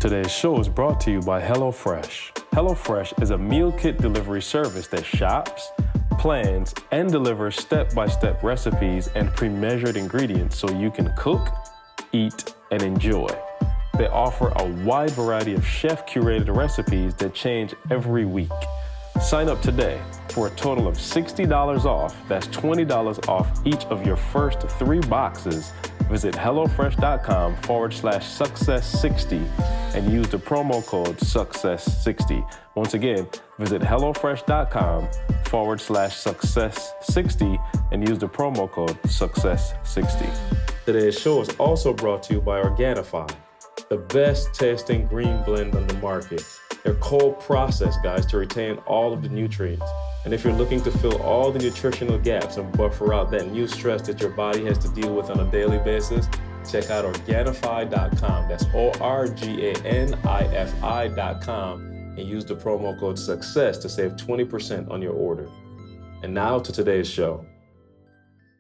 Today's show is brought to you by HelloFresh. HelloFresh is a meal kit delivery service that shops, plans, and delivers step-by-step recipes and pre-measured ingredients so you can cook, eat, and enjoy. They offer a wide variety of chef-curated recipes that change every week. Sign up today for a total of $60 off. That's $20 off each of your first 3 boxes. Visit HelloFresh.com/success60 and use the promo code success60. Once again, visit HelloFresh.com/success60 and use the promo code success60. Today's show is also brought to you by Organifi, the best tasting green blend on the market. They're cold processed, guys, to retain all of the nutrients. And if you're looking to fill all the nutritional gaps and buffer out that new stress that your body has to deal with on a daily basis, check out Organifi.com. That's ORGANIFI.com and use the promo code SUCCESS to save 20% on your order. And now to today's show.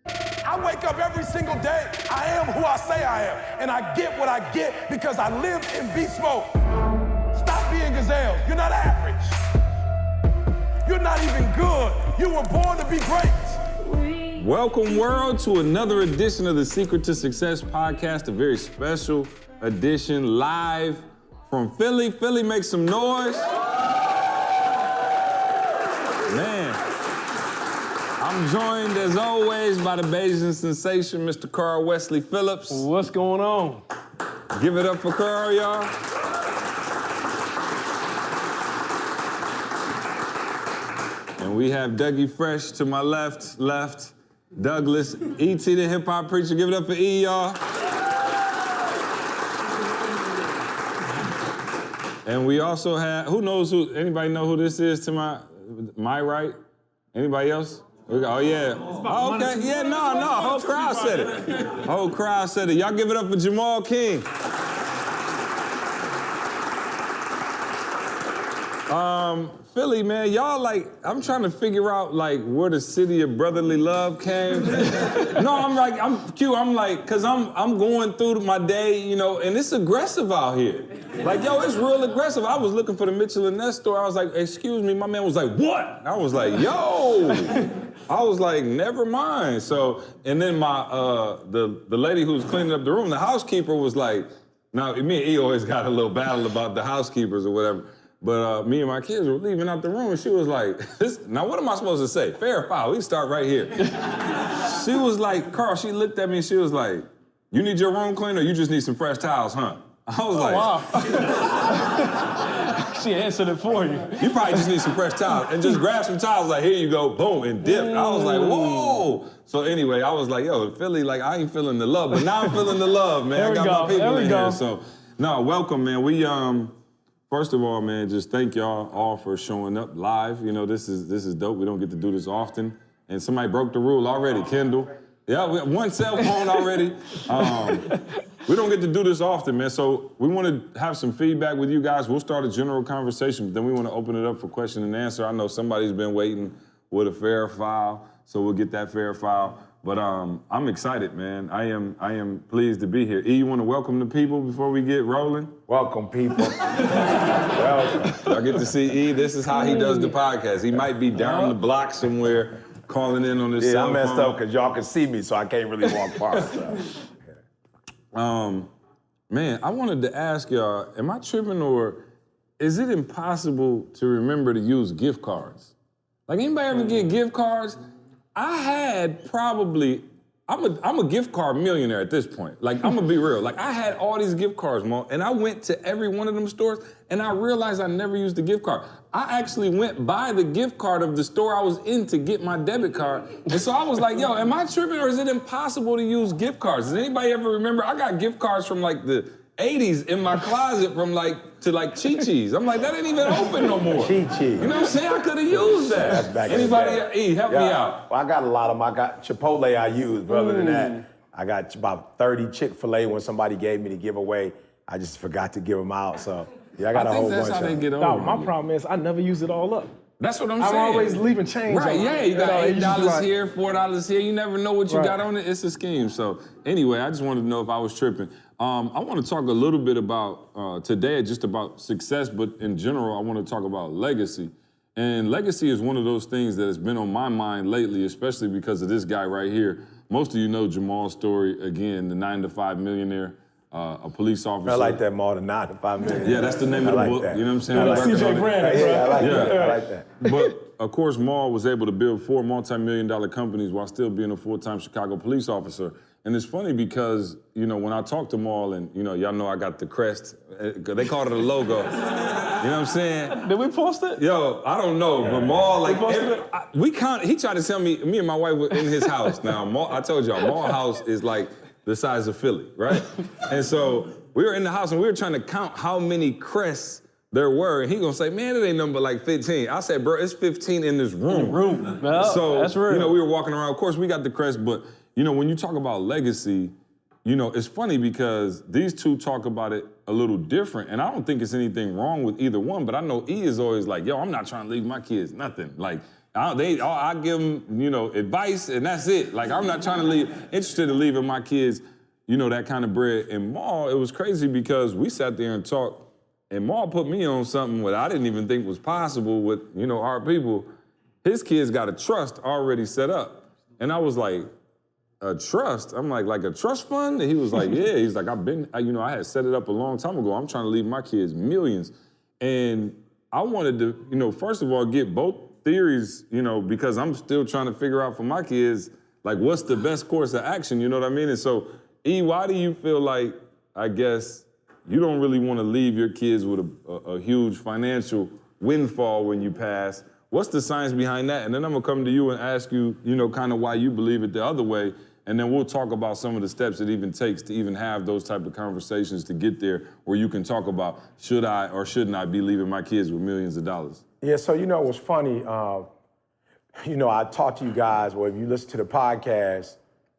I wake up every single day. I am who I say I am. And I get what I get because I live in beast mode. Stop being gazelles. You're not average. You're not even good. You were born to be great. Welcome, world, to another edition of the Secret to Success podcast, a very special edition live from Philly. Philly, make some noise. Man, I'm joined, as always, by the Bayesian sensation, Mr. Carl Wesley Phillips. What's going on? Give it up for Carl, y'all. And we have Dougie Fresh to my left, Douglas, E.T. the hip hop preacher. Give it up for E, y'all. And we also have, anybody know who this is to my right? Anybody else? Oh, yeah. Oh, okay, yeah, no, whole crowd said it. Y'all give it up for Jamal King. Philly, man, y'all I'm trying to figure out where the city of brotherly love came. No, I'm cause I'm going through my day, and it's aggressive out here. It's real aggressive. I was looking for the Mitchell and Ness store. I was like, excuse me, my man was like, what? I was like, yo. I was like, never mind. So, and then the lady who was cleaning up the room, the housekeeper was like, now me and E always got a little battle about the housekeepers or whatever. But me and my kids were leaving out the room, and she was like, now what am I supposed to say? Fair or foul? We start right here. She was like, Carl, she looked at me and she was like, you need your room cleaned or you just need some fresh towels, huh? I was Wow. She answered it for you. You probably just need some fresh towels. And just grab some towels, like, here you go, boom, and dip. I was like, whoa. So anyway, I was like, yo, Philly, I ain't feeling the love, but now I'm feeling the love, man. I got my people in here. So, no, welcome, man. We, first of all, man, just thank y'all all for showing up live. This is dope. We don't get to do this often. And somebody broke the rule already, Kendall. Yeah, we have one cell phone already. We don't get to do this often, man. So we want to have some feedback with you guys. We'll start a general conversation, but then we want to open it up for question and answer. I know somebody's been waiting with a fair file, so we'll get that fair file. But I'm excited, man. I am pleased to be here. E, you want to welcome the people before we get rolling? Welcome, people. Welcome. Y'all get to see E. This is how he does the podcast. He might be down the block somewhere calling in on his cell phone. I messed up because y'all can see me, so I can't really walk past. Man, I wanted to ask y'all, am I tripping or is it impossible to remember to use gift cards? Anybody ever get gift cards? I had probably, I'm a gift card millionaire at this point. I'm gonna be real. I had all these gift cards, Mo, and I went to every one of them stores and I realized I never used the gift card. I actually went by the gift card of the store I was in to get my debit card. And so I was like, yo, am I tripping or is it impossible to use gift cards? Does anybody ever remember? I got gift cards from the 80s in my closet from to Chi-Chi's. I'm like, that ain't even open no more. Chi-Chi's. You know what I'm saying? I could have used that. That's back Anybody, in the day. E, help me out. Well, I got a lot of them. I got Chipotle I use, but other than that, I got about 30 Chick-fil-A when somebody gave me to give away. I just forgot to give them out, so yeah, I got a whole bunch of them. That's how they get over. No, my problem is I never use it all up. That's what I'm saying. I'm always leaving change. Right, on. yeah, you got $8 here, $4 here. You never know what you got on it. It's a scheme. So anyway, I just wanted to know if I was tripping. I want to talk a little bit about today, just about success, but in general, I want to talk about legacy. And legacy is one of those things that has been on my mind lately, especially because of this guy right here. Most of you know Jamal's story, again, the 9-to-5 millionaire, a police officer. I like that more than 9 to 5 million. Yeah, that's the name of the book. That. You know what I'm saying? I like CJ Brandon, bro. Yeah, I like that. I like that. But of course, Maul was able to build 4 multi-million-dollar companies while still being a full-time Chicago police officer. And it's funny because, you know, when I talk to Maul, and, you know, y'all know I got the crest, they called it a logo. You know what I'm saying? Did we post it? Yo, I don't know, but Maul, like, We he tried to tell me and my wife were in his house. Now, Maul, I told y'all, Maul house is like the size of Philly, right? And so we were in the house and we were trying to count how many crests there were, and he gonna say, man, it ain't nothing but like 15. I said, bro, it's 15 in this room. No, so, that's real. you know, we were walking around. Of course, we got the crest, but, you know, when you talk about legacy, you know, it's funny because these two talk about it a little different, and I don't think it's anything wrong with either one, but I know E is always like, yo, I'm not trying to leave my kids nothing. Like, I give them, you know, advice, and that's it. Like, I'm not trying to interested in leaving my kids, you know, that kind of bread. And Maul, it was crazy because we sat there and talked, and Maul put me on something that I didn't even think was possible with, you know, our people. His kids got a trust already set up. And I was like, a trust? I'm like a trust fund? And he was like, yeah. He's like, I had set it up a long time ago. I'm trying to leave my kids millions. And I wanted to, you know, first of all, get both theories, you know, because I'm still trying to figure out for my kids, like, what's the best course of action, you know what I mean? And so, E, why do you feel like, I guess, you don't really want to leave your kids with a huge financial windfall when you pass? What's the science behind that? And then I'm gonna come to you and ask you, you know, kind of why you believe it the other way. And then we'll talk about some of the steps it even takes to even have those type of conversations to get there where you can talk about, should I or shouldn't I be leaving my kids with millions of dollars? Yeah, so you know what's funny, you know, I talked to you guys, well, if you listen to the podcast,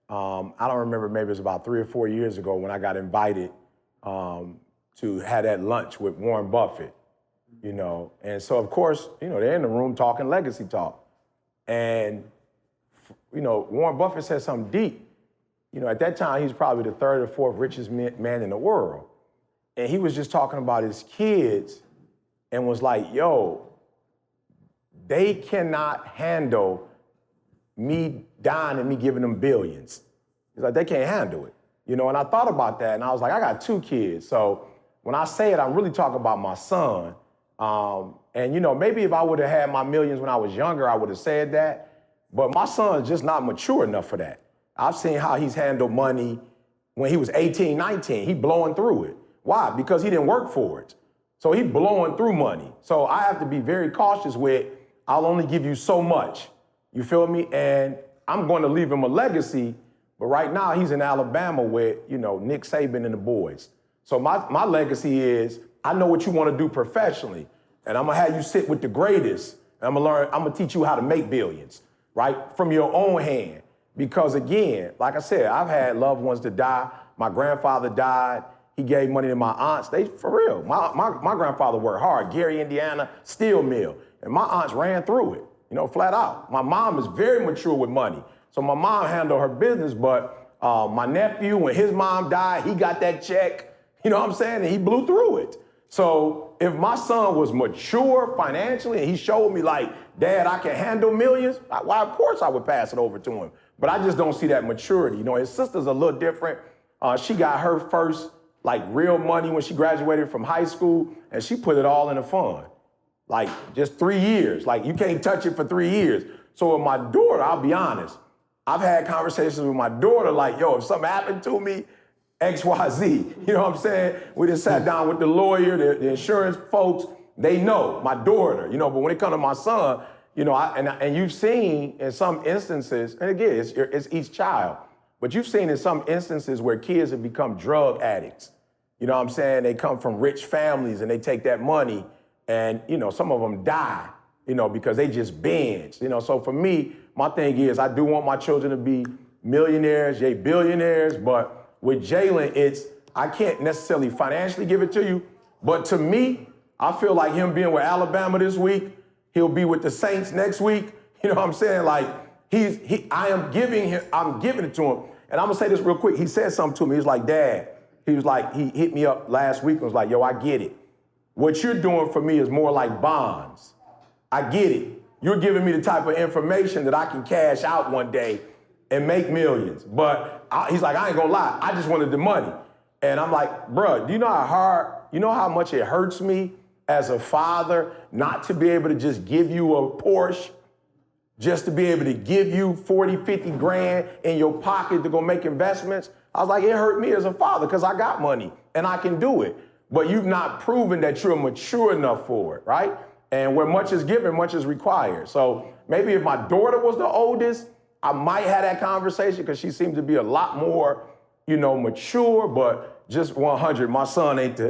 I don't remember, maybe it was about 3 or 4 years ago when I got invited to have that lunch with Warren Buffett, you know. And so, of course, you know, they're in the room talking legacy talk. And, you know, Warren Buffett said something deep. You know, at that time, he was probably the 3rd or 4th richest man in the world. And he was just talking about his kids and was like, yo, they cannot handle me dying and me giving them billions. He's like, they can't handle it. You know, and I thought about that and I was like, I got 2 kids. So when I say it, I'm really talking about my son. And, you know, maybe if I would have had my millions when I was younger, I would have said that. But my son's just not mature enough for that. I've seen how he's handled money when he was 18, 19. He blowing through it. Why? Because he didn't work for it. So he blowing through money. So I have to be very cautious with, I'll only give you so much. You feel me? And I'm going to leave him a legacy. But right now he's in Alabama with, you know, Nick Saban and the boys. So my legacy is, I know what you want to do professionally. And I'm going to have you sit with the greatest. And I'm going to teach you how to make billions, right? From your own hand. Because again, like I said, I've had loved ones that die. My grandfather died. He gave money to my aunts. They, for real, my grandfather worked hard. Gary, Indiana, steel mill. And my aunts ran through it, you know, flat out. My mom is very mature with money. So my mom handled her business, but my nephew, when his mom died, he got that check, you know what I'm saying? And he blew through it. So if my son was mature financially and he showed me like, Dad, I can handle millions, why, of course I would pass it over to him. But I just don't see that maturity. You know, his sister's a little different. She got her first like real money when she graduated from high school and she put it all in a fund. Like just 3 years, like you can't touch it for 3 years. So with my daughter, I'll be honest, I've had conversations with my daughter like, yo, if something happened to me, X, Y, Z, you know what I'm saying? We just sat down with the lawyer, the insurance folks, they know, my daughter, you know, but when it comes to my son, you know, and you've seen in some instances, and again, it's each child, but you've seen in some instances where kids have become drug addicts. You know what I'm saying? They come from rich families and they take that money and, you know, some of them die, you know, because they just binge, you know. So for me, my thing is I do want my children to be millionaires, billionaires, but with Jalen, I can't necessarily financially give it to you, but to me, I feel like him being with Alabama this week, he'll be with the Saints next week. You know what I'm saying? Like I'm giving it to him. And I'm gonna say this real quick. He said something to me. He's like, Dad, he was like, he hit me up last week and was like, yo, I get it. What you're doing for me is more like bonds. I get it. You're giving me the type of information that I can cash out one day and make millions. But he's like, I ain't gonna lie, I just wanted the money. And I'm like, bruh, do you know how much it hurts me as a father not to be able to just give you a Porsche, just to be able to give you 40, 50 grand in your pocket to go make investments? I was like, it hurt me as a father because I got money and I can do it. But you've not proven that you're mature enough for it, right? And where much is given, much is required. So maybe if my daughter was the oldest, I might have that conversation because she seems to be a lot more, mature, but just 100. My son ain't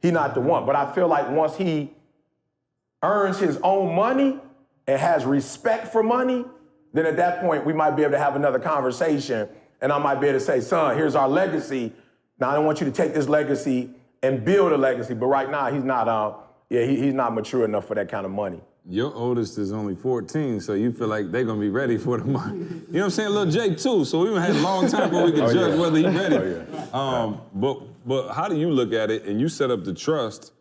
he not the one. But I feel like once he earns his own money and has respect for money, then at that point we might be able to have another conversation and I might be able to say, son, here's our legacy. Now I don't want you to take this legacy and build a legacy, but right now he's not, he's not mature enough for that kind of money. Your oldest is only 14, so you feel like they're gonna be ready for the money. You know what I'm saying? Little Jake too, so we had a long time before we could judge whether he's ready. But how do you look at it? And you set up the trust,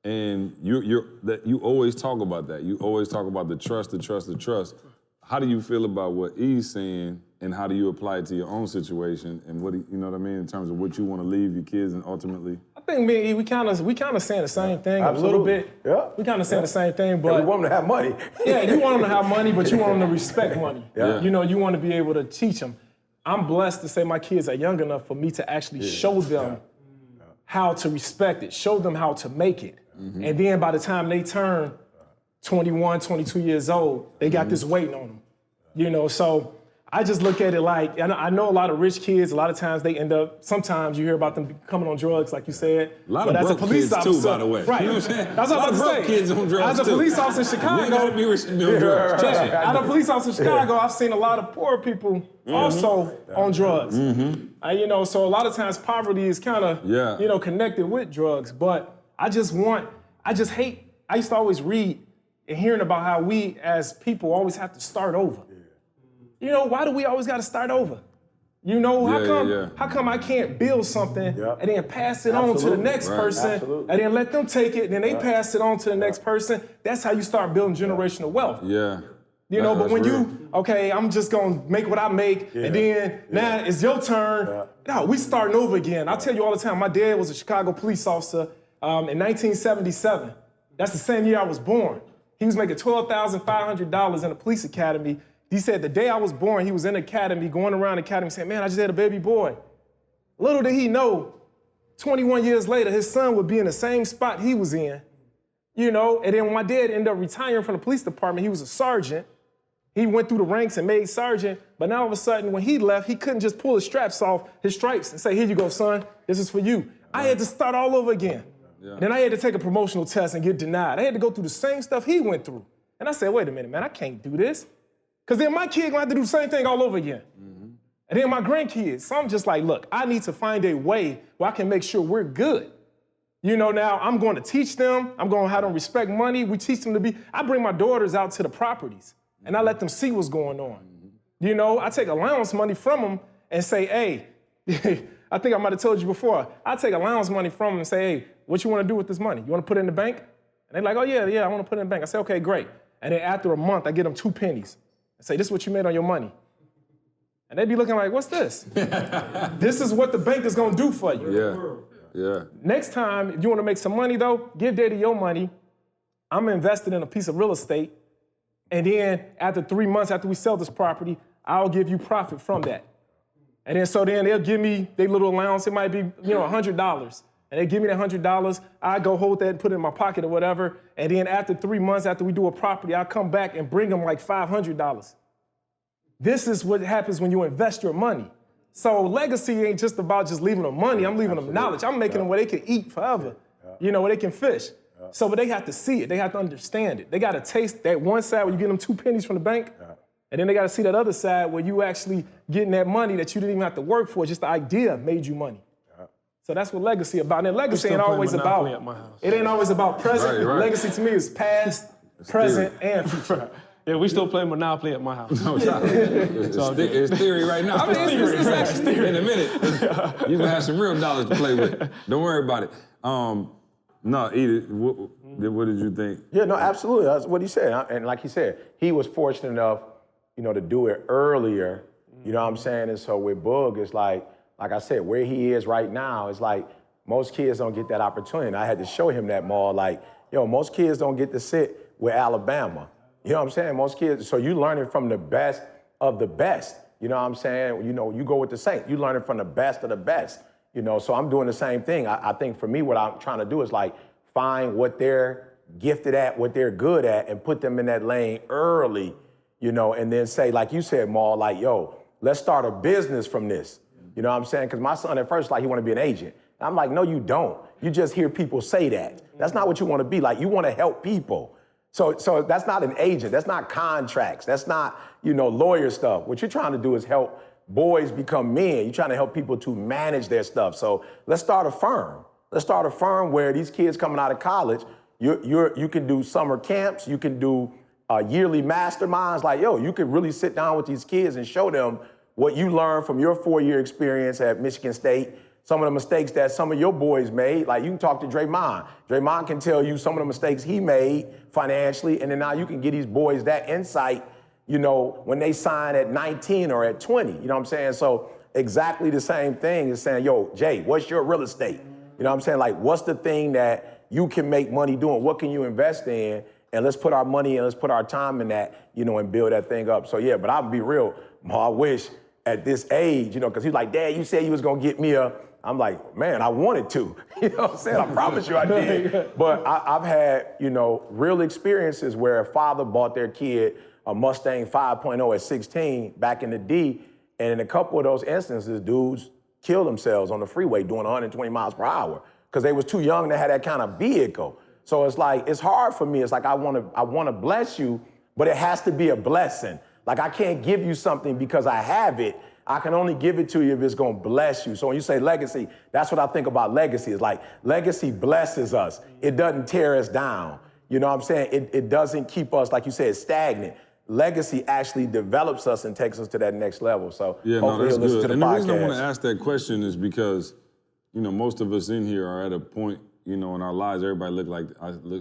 and you always talk about that. You always talk about the trust. How do you feel about what E's saying, and how do you apply it to your own situation? And what you know what I mean in terms of what you want to leave your kids, and ultimately. I think me and E, we kind of saying the same thing Absolutely. a little bit. Yeah. We kind of saying the same thing, but we want them to have money. Yeah, you want them to have money, but you want them to respect money. Yeah. You want to be able to teach them. I'm blessed to say my kids are young enough for me to actually show them how to respect it, show them how to make it. Mm-hmm. And then by the time they turn 21, 22 years old, they got this waiting on them. So I just look at it like, and I know a lot of rich kids, a lot of times they end up, sometimes you hear about them coming on drugs, like you said. A lot of broke kids too, by the way. Right. You know what I'm saying? That's what I'm about to say. Kids on drugs As a police officer in Chicago, you gotta be on drugs. As a police officer in Chicago, I've seen a lot of poor people also on drugs. Mm-hmm. So a lot of times poverty is kind of, connected with drugs. But I used to always read and hearing about how we as people always have to start over. Why do we always got to start over? How come I can't build something and then pass it on to the next person and then let them take it and then they pass it on to the next person? That's how you start building generational wealth. Yeah. But when I'm just going to make what I make and then now it's your turn. No, we starting over again. I tell you all the time, my dad was a Chicago police officer in 1977. That's the same year I was born. He was making $12,500 in a police academy. He said the day I was born, he was in the academy, going around the academy saying, man, I just had a baby boy. Little did he know, 21 years later, his son would be in the same spot he was in, and then when my dad ended up retiring from the police department, he was a sergeant. He went through the ranks and made sergeant, but now all of a sudden, when he left, he couldn't just pull his stripes and say, here you go, son, this is for you. I had to start all over again. Yeah. Then I had to take a promotional test and get denied. I had to go through the same stuff he went through. And I said, wait a minute, man, I can't do this. Because then my kid gonna have to do the same thing all over again. Mm-hmm. And then my grandkids. So I'm just like, look, I need to find a way where I can make sure we're good. Now I'm going to teach them. I'm going to have them respect money. We teach them I bring my daughters out to the properties and I let them see what's going on. Mm-hmm. I take allowance money from them and say, hey, I think I might have told you before, I take allowance money from them and say, hey, what you want to do with this money? You want to put it in the bank? And they're like, oh yeah, I want to put it in the bank. I say, okay, great. And then after a month, I get them 2 pennies. I say, this is what you made on your money. And they'd be looking like, what's this? This is what the bank is going to do for you. Yeah. Next time, if you want to make some money, though, give Daddy your money. I'm invested in a piece of real estate. And then after 3 months after we sell this property, I'll give you profit from that. And then they'll give me their little allowance. It might be, $100. And they give me that $100. I go hold that and put it in my pocket or whatever. And then after 3 months, after we do a property, I come back and bring them like $500. This is what happens when you invest your money. So legacy ain't just about just leaving them money. I'm leaving them knowledge. I'm making them where they can eat forever, where they can fish. So, but they have to see it. They have to understand it. They got to taste that one side where you get them 2 pennies from the bank. And then they got to see that other side where you actually getting that money that you didn't even have to work for. Just the idea made you money. So that's what legacy about. And legacy ain't always about, it ain't always about present. Right. Legacy to me is past, present, and future. Yeah, we still play Monopoly at my house. No, it's theory right now. I mean, it's actually theory. In a minute, you're gonna have some real dollars to play with. Don't worry about it. No, Edith, what did you think? Yeah, no, absolutely. That's what he said. And like he said, he was fortunate enough, to do it earlier. You know what I'm saying? And so with Boog, it's like I said, where he is right now, it's like most kids don't get that opportunity. And I had to show him that more. Like, most kids don't get to sit with Alabama. You know what I'm saying? Most kids, so you learning from the best of the best. You know what I'm saying? You go with the Saints, you learning from the best of the best. So I'm doing the same thing. I think for me, what I'm trying to do is like find what they're gifted at, what they're good at, and put them in that lane early, and then say, like you said, Maul, like, yo, let's start a business from this. You know what I'm saying? Because my son at first, like, he want to be an agent. And I'm like, no, you don't. You just hear people say that. That's not what you want to be. Like, you want to help people. So that's not an agent. That's not contracts. That's not, lawyer stuff. What you're trying to do is help boys become men. You're trying to help people to manage their stuff. So let's start a firm. Let's start a firm where these kids coming out of college, you can do summer camps, you can do yearly masterminds. Like, you can really sit down with these kids and show them what you learned from your 4-year experience at Michigan State, some of the mistakes that some of your boys made. Like, you can talk to Draymond. Draymond can tell you some of the mistakes he made financially, and then now you can get these boys that insight, when they sign at 19 or at 20, you know what I'm saying? So exactly the same thing is saying, yo, Jay, what's your real estate? You know what I'm saying? Like, what's the thing that you can make money doing? What can you invest in? And let's put our money and let's put our time in that, and build that thing up. So yeah, but I'll be real, I wish at this age, because he's like, Dad, you said you was gonna get me I'm like, man, I wanted to. You know what I'm saying? I promise you I did. But I've had, real experiences where a father bought their kid a Mustang 5.0 at 16 back in the D, and in a couple of those instances, dudes killed themselves on the freeway doing 120 miles per hour because they was too young to have that kind of vehicle. So it's like, it's hard for me. It's like, I wanna bless you, but it has to be a blessing. Like, I can't give you something because I have it. I can only give it to you if it's gonna bless you. So when you say legacy, that's what I think about legacy. It's like, legacy blesses us. It doesn't tear us down. You know what I'm saying? It doesn't keep us, like you said, stagnant. Legacy actually develops us and takes us to that next level. So yeah, hopefully that's you'll listen good. to the and podcast. The reason I want to ask that question is because, most of us in here are at a point, in our lives, everybody look like,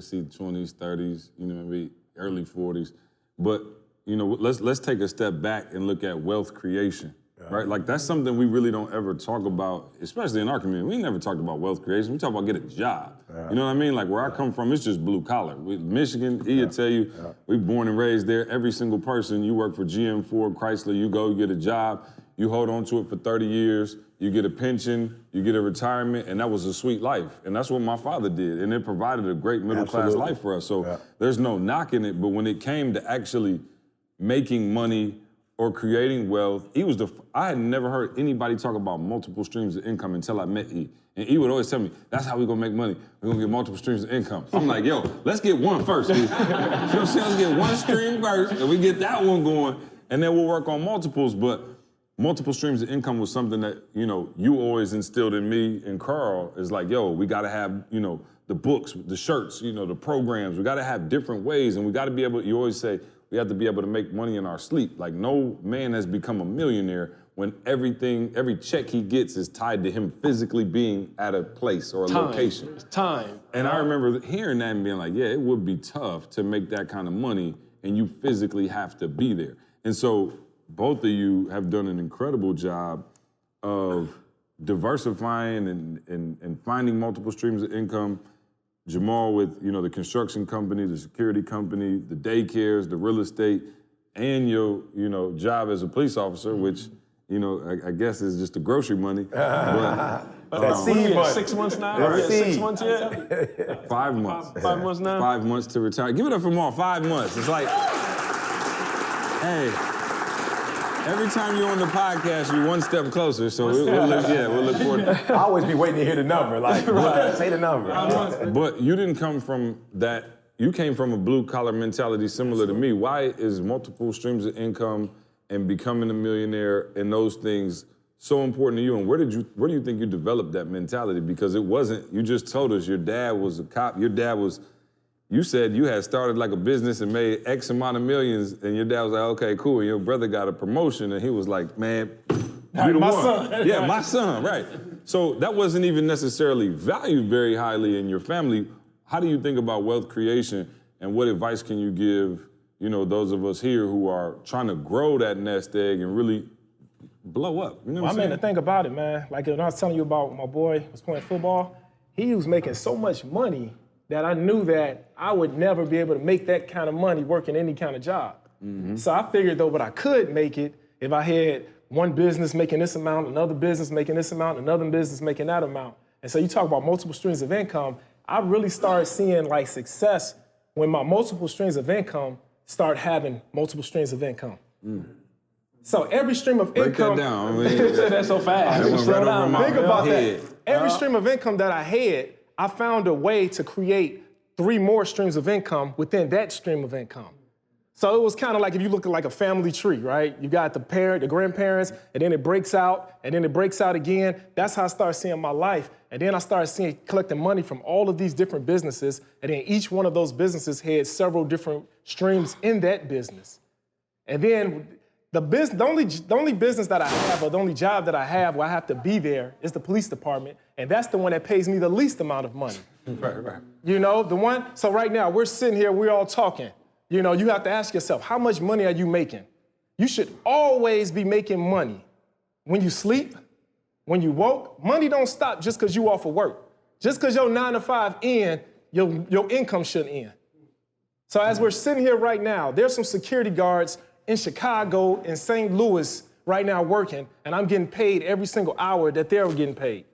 see 20s, 30s, maybe early 40s. But, let's take a step back and look at wealth creation. Right? Like, that's something we really don't ever talk about, especially in our community. We never talked about wealth creation. We talk about get a job. You know what I mean? Like, where I come from, it's just blue collar. Michigan, he'll tell you, we born and raised there. Every single person, you work for GM, Ford, Chrysler, you go, you get a job, you hold on to it for 30 years, you get a pension, you get a retirement, and that was a sweet life. And that's what my father did. And it provided a great middle-class life for us. So there's no knocking it, but when it came to actually making money or creating wealth, I had never heard anybody talk about multiple streams of income until I met E. And E would always tell me, that's how we're gonna make money. We're gonna get multiple streams of income. I'm like, yo, let's get one first. You know what I'm saying? Let's get one stream first, and we get that one going, and then we'll work on multiples. But multiple streams of income was something that, you always instilled in me and Carl, is like, yo, we gotta have, the books, the shirts, the programs. We gotta have different ways, and we gotta be able, you always say, we have to be able to make money in our sleep. Like, no man has become a millionaire when every check he gets is tied to him physically being at a place or a location. It's time. And I remember hearing that and being like, yeah, it would be tough to make that kind of money, and you physically have to be there. And so both of you have done an incredible job of diversifying and finding multiple streams of income. Jamal with, the construction company, the security company, the daycares, the real estate, and your, job as a police officer, which, I guess is just the grocery money. But, That's seed money. 6 months now? That's seed. 6 months yet? 5 months. 5 months now? 5 months to retire. Give it up for Jamal, 5 months. It's like, hey, every time you're on the podcast, you're one step closer. So we'll look forward to it. I always be waiting to hear the number. Like, say the number. But you didn't come from that. You came from a blue-collar mentality similar to me. Why is multiple streams of income and becoming a millionaire and those things so important to you? And where do you think you developed that mentality? Because it wasn't, you just told us your dad was a cop. Your dad was, you said you had started like a business and made X amount of millions, and your dad was like, okay, cool, and your brother got a promotion, and he was like, man, you the my one. son. Yeah, my son, right. So that wasn't even necessarily valued very highly in your family. How do you think about wealth creation, and what advice can you give, you know, those of us here who are trying to grow that nest egg and really blow up? You know what I'm saying? The thing about it, man, like when I was telling you about my boy who was playing football, he was making so much money that I knew that I would never be able to make that kind of money working any kind of job. So I figured though, but I could make it if I had one business making this amount, another business making this amount, another business making that amount. And so you talk about multiple streams of income, I really started seeing like success when my multiple streams of income start having multiple streams of income. So every stream of Break income. that down. I mean, That's so fast. That went Slow right down. over my Think about head. that. Every stream of income that I had, I found a way to create 3 more streams of income within that stream of income. So it was kind of like if you look at like a family tree, right? You got the parent, the grandparents, and then it breaks out, and then it breaks out again. That's how I started seeing my life. And then I started collecting money from all of these different businesses, and then each one of those businesses had several different streams in that business. And then the only business that I have, or the only job that I have where I have to be there is the police department, and that's the one that pays me the least amount of money. right. You know, the one, so right now we're sitting here, we're all talking. You know, you have to ask yourself, how much money are you making? You should always be making money. When you sleep, when you woke, money don't stop just because you off of work. Just because your 9 to 5 end, your income shouldn't end. So as we're sitting here right now, there's some security guards in Chicago and St. Louis right now working, and I'm getting paid every single hour that they're getting paid.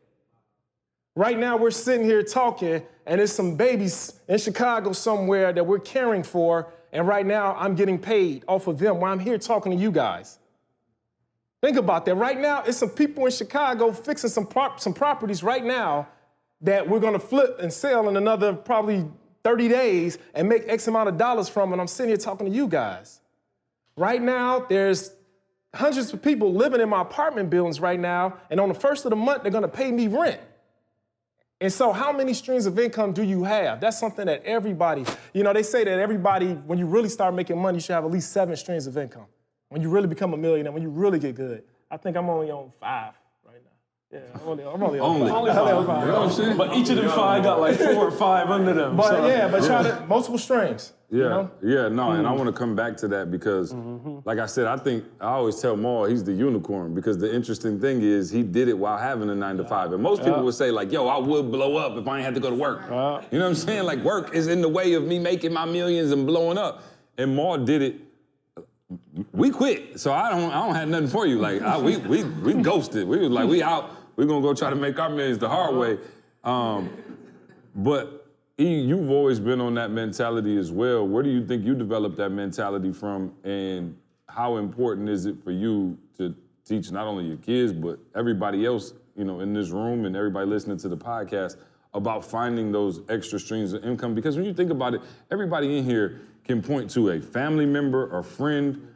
Right now we're sitting here talking, and there's some babies in Chicago somewhere that we're caring for, and right now I'm getting paid off of them while I'm here talking to you guys. Think about that. Right now, it's some people in Chicago fixing some properties right now that we're gonna flip and sell in another probably 30 days and make X amount of dollars from, and I'm sitting here talking to you guys. Right now, there's hundreds of people living in my apartment buildings right now, and on the first of the month, they're gonna pay me rent. And so how many streams of income do you have? That's something that everybody, you know, they say that everybody, when you really start making money, you should have at least 7 streams of income. When you really become a millionaire, when you really get good. I think I'm only on 5 right now. Yeah, I'm only on 5. Only 5. You know what I'm saying? But each of them 5 got like 4 or 5 under them. But so. yeah, but try to, multiple streams. Yeah, You know? and I want to come back to that because, like I said, I always tell Maul he's the unicorn because the interesting thing is he did it while having a 9 to 5. And most people would say like, yo, I would blow up if I ain't had to go to work. You know what I'm saying? Like work is in the way of me making my millions and blowing up. And Maul did it. We quit, so I don't have nothing for you. Like we ghosted. We was like, we out. We're gonna go try to make our millions the hard way. But you've always been on that mentality as well. Where do you think you developed that mentality from, and how important is it for you to teach not only your kids but everybody else, you know, in this room and everybody listening to the podcast about finding those extra streams of income? Because when you think about it, everybody in here can point to a family member, a friend,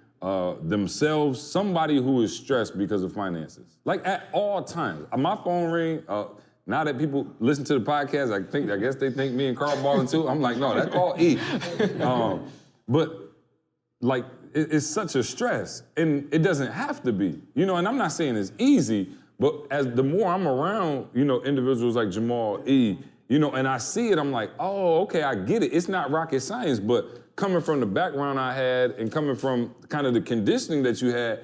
themselves, somebody who is stressed because of finances. Like at all times. My phone ring. Now that people listen to the podcast, I guess they think me and Carl balling too. I'm like, no, that call E. But like, it's such a stress, and it doesn't have to be, you know. And I'm not saying it's easy, but as the more I'm around, you know, individuals like Jamal, E, you know, and I see it, I'm like, oh, okay, I get it. It's not rocket science, but coming from the background I had and coming from kind of the conditioning that you had,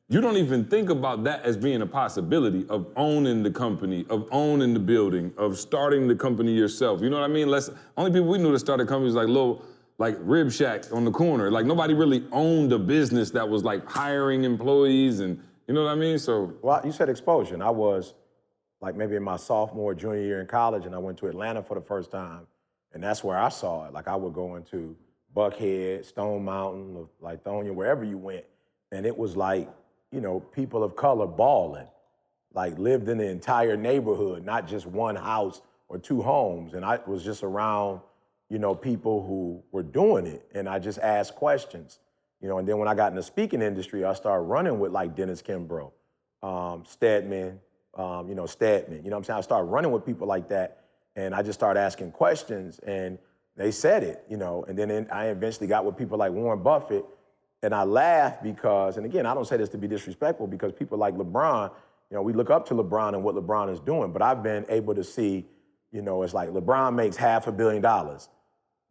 you don't even think about that as being a possibility of owning the company, of owning the building, of starting the company yourself. You know what I mean? Only people we knew that started companies like Rib Shack on the corner. Like nobody really owned a business that was like hiring employees and, you know what I mean? So. Well, you said exposure, and I was like maybe in my sophomore, junior year in college, and I went to Atlanta for the first time, and that's where I saw it. Like I would go into Buckhead, Stone Mountain, Lithonia, wherever you went, and it was like, you know, people of color balling, like lived in the entire neighborhood, not just one house or 2 homes. And I was just around, you know, people who were doing it. And I just asked questions, you know, and then when I got in the speaking industry, I started running with like Dennis Kimbrough, Stedman, you know what I'm saying? I started running with people like that. And I just started asking questions. And, They said it, and then I eventually got with people like Warren Buffett, and I laugh because, and again, I don't say this to be disrespectful, because people like LeBron, we look up to LeBron and what LeBron is doing, but I've been able to see, it's like LeBron makes $500 million,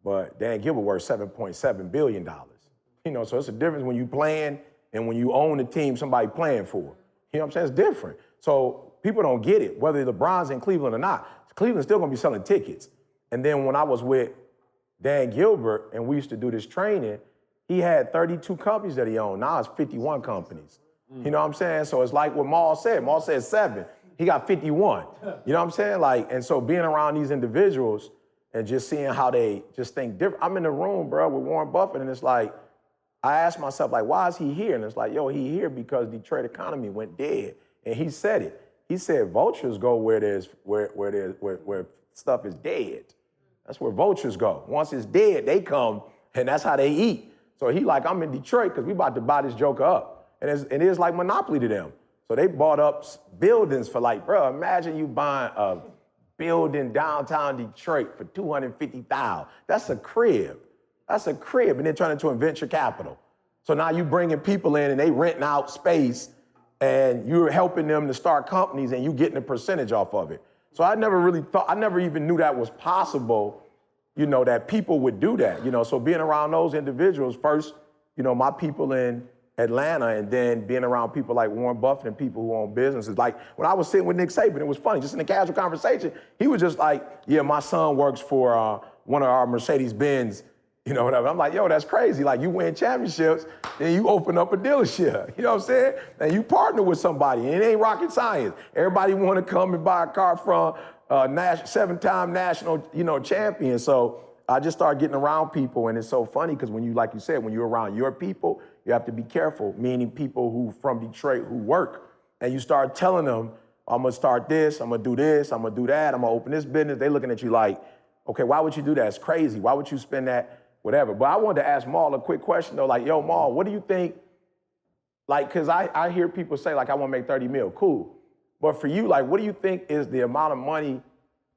but Dan Gilbert worth $7.7 billion. So it's a difference when you playing and when you own the team somebody playing for. You know what I'm saying? It's different. So people don't get it, whether LeBron's in Cleveland or not. Cleveland's still gonna be selling tickets. And then when I was with Dan Gilbert and we used to do this training, he had 32 companies that he owned. Now it's 51 companies. You know what I'm saying? So it's like what Maul said. Maul said 7. He got 51. You know what I'm saying? And so being around these individuals and just seeing how they just think different. I'm in the room, bro, with Warren Buffett, and it's like, I asked myself, why is he here? And it's like, he here because Detroit economy went dead. And he said it. He said vultures go where stuff is dead. That's where vultures go. Once it's dead, they come, and that's how they eat. So he like, I'm in Detroit because we about to buy this joker up. And it is like Monopoly to them. So they bought up buildings for bro, imagine you buying a building downtown Detroit for $250,000. That's a crib. That's a crib, and then turn into a venture capital. So now you bringing people in and they renting out space, and you're helping them to start companies, and you getting a percentage off of it. So I never even knew that was possible, that people would do that, So being around those individuals first, my people in Atlanta, and then being around people like Warren Buffett and people who own businesses. Like when I was sitting with Nick Saban, it was funny, just in a casual conversation, he was just like, yeah, my son works for one of our Mercedes-Benz, whatever. I'm like, that's crazy. Like you win championships, then you open up a dealership, you know what I'm saying? And you partner with somebody, and it ain't rocket science. Everybody want to come and buy a car from a 7-time national, champion. So I just started getting around people, and it's so funny because when like you said, when you're around your people, you have to be careful, meaning people who from Detroit who work, and you start telling them, I'm gonna start this, I'm gonna do this, I'm gonna do that, I'm gonna open this business. They looking at you like, okay, why would you do that? It's crazy. Why would you spend that? Whatever. But I wanted to ask Maul a quick question though, Maul, what do you think, because I hear people say, I want to make 30 mil, cool. But for you, what do you think is the amount of money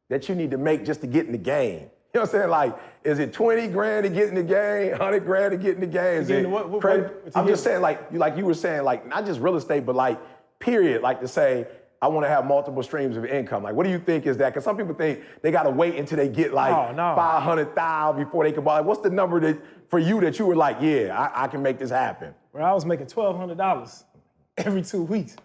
that you need to make just to get in the game? You know what I'm saying? Is it 20 grand to get in the game, 100 grand to get in the game? Is it crazy? I'm just saying, like you were saying, not just real estate, but period, to say, I want to have multiple streams of income. What do you think is that? Because some people think they got to wait until they get 500,000 before they can buy. What's the number for you that you were like, yeah, I can make this happen? Well, I was making $1,200 every 2 weeks.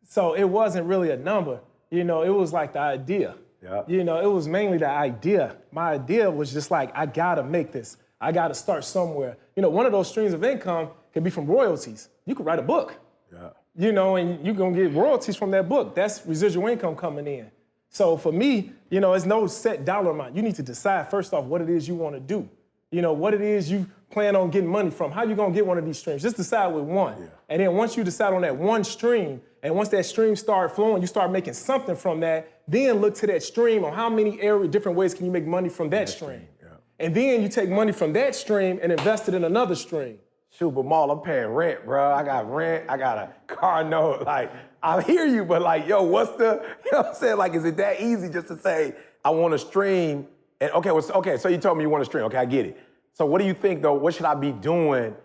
So it wasn't really a number. It was like the idea. Yeah. It was mainly the idea. My idea was just I got to make this. I got to start somewhere. One of those streams of income can be from royalties. You could write a book. Yeah. And you're going to get royalties from that book. That's residual income coming in. So for me, it's no set dollar amount. You need to decide first off what it is you want to do. What it is you plan on getting money from. How you going to get one of these streams? Just decide with one. Yeah. And then once you decide on that one stream, and once that stream start flowing, you start making something from that, then look to that stream on how many different ways can you make money from that stream. Yeah. And then you take money from that stream and invest it in another stream. Shoot, but Maul, I'm paying rent, bro. I got rent, I got a car note. I hear you, but what's the, you know what I'm saying? Is it that easy just to say, I want to stream? And okay, so you told me you want to stream. Okay, I get it. So what do you think though? What should I be doing?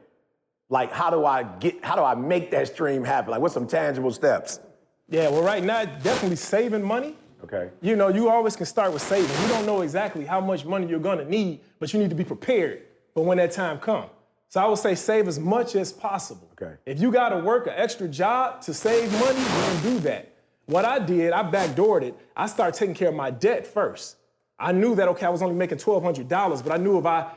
How do I make that stream happen? What's some tangible steps? Yeah, well, right now, definitely saving money. Okay. You always can start with saving. You don't know exactly how much money you're gonna need, but you need to be prepared for when that time comes. So I would say save as much as possible. Okay. If you gotta work an extra job to save money, then do that. What I did, I backdoored it. I started taking care of my debt first. I knew that, okay, I was only making $1,200, but I knew if I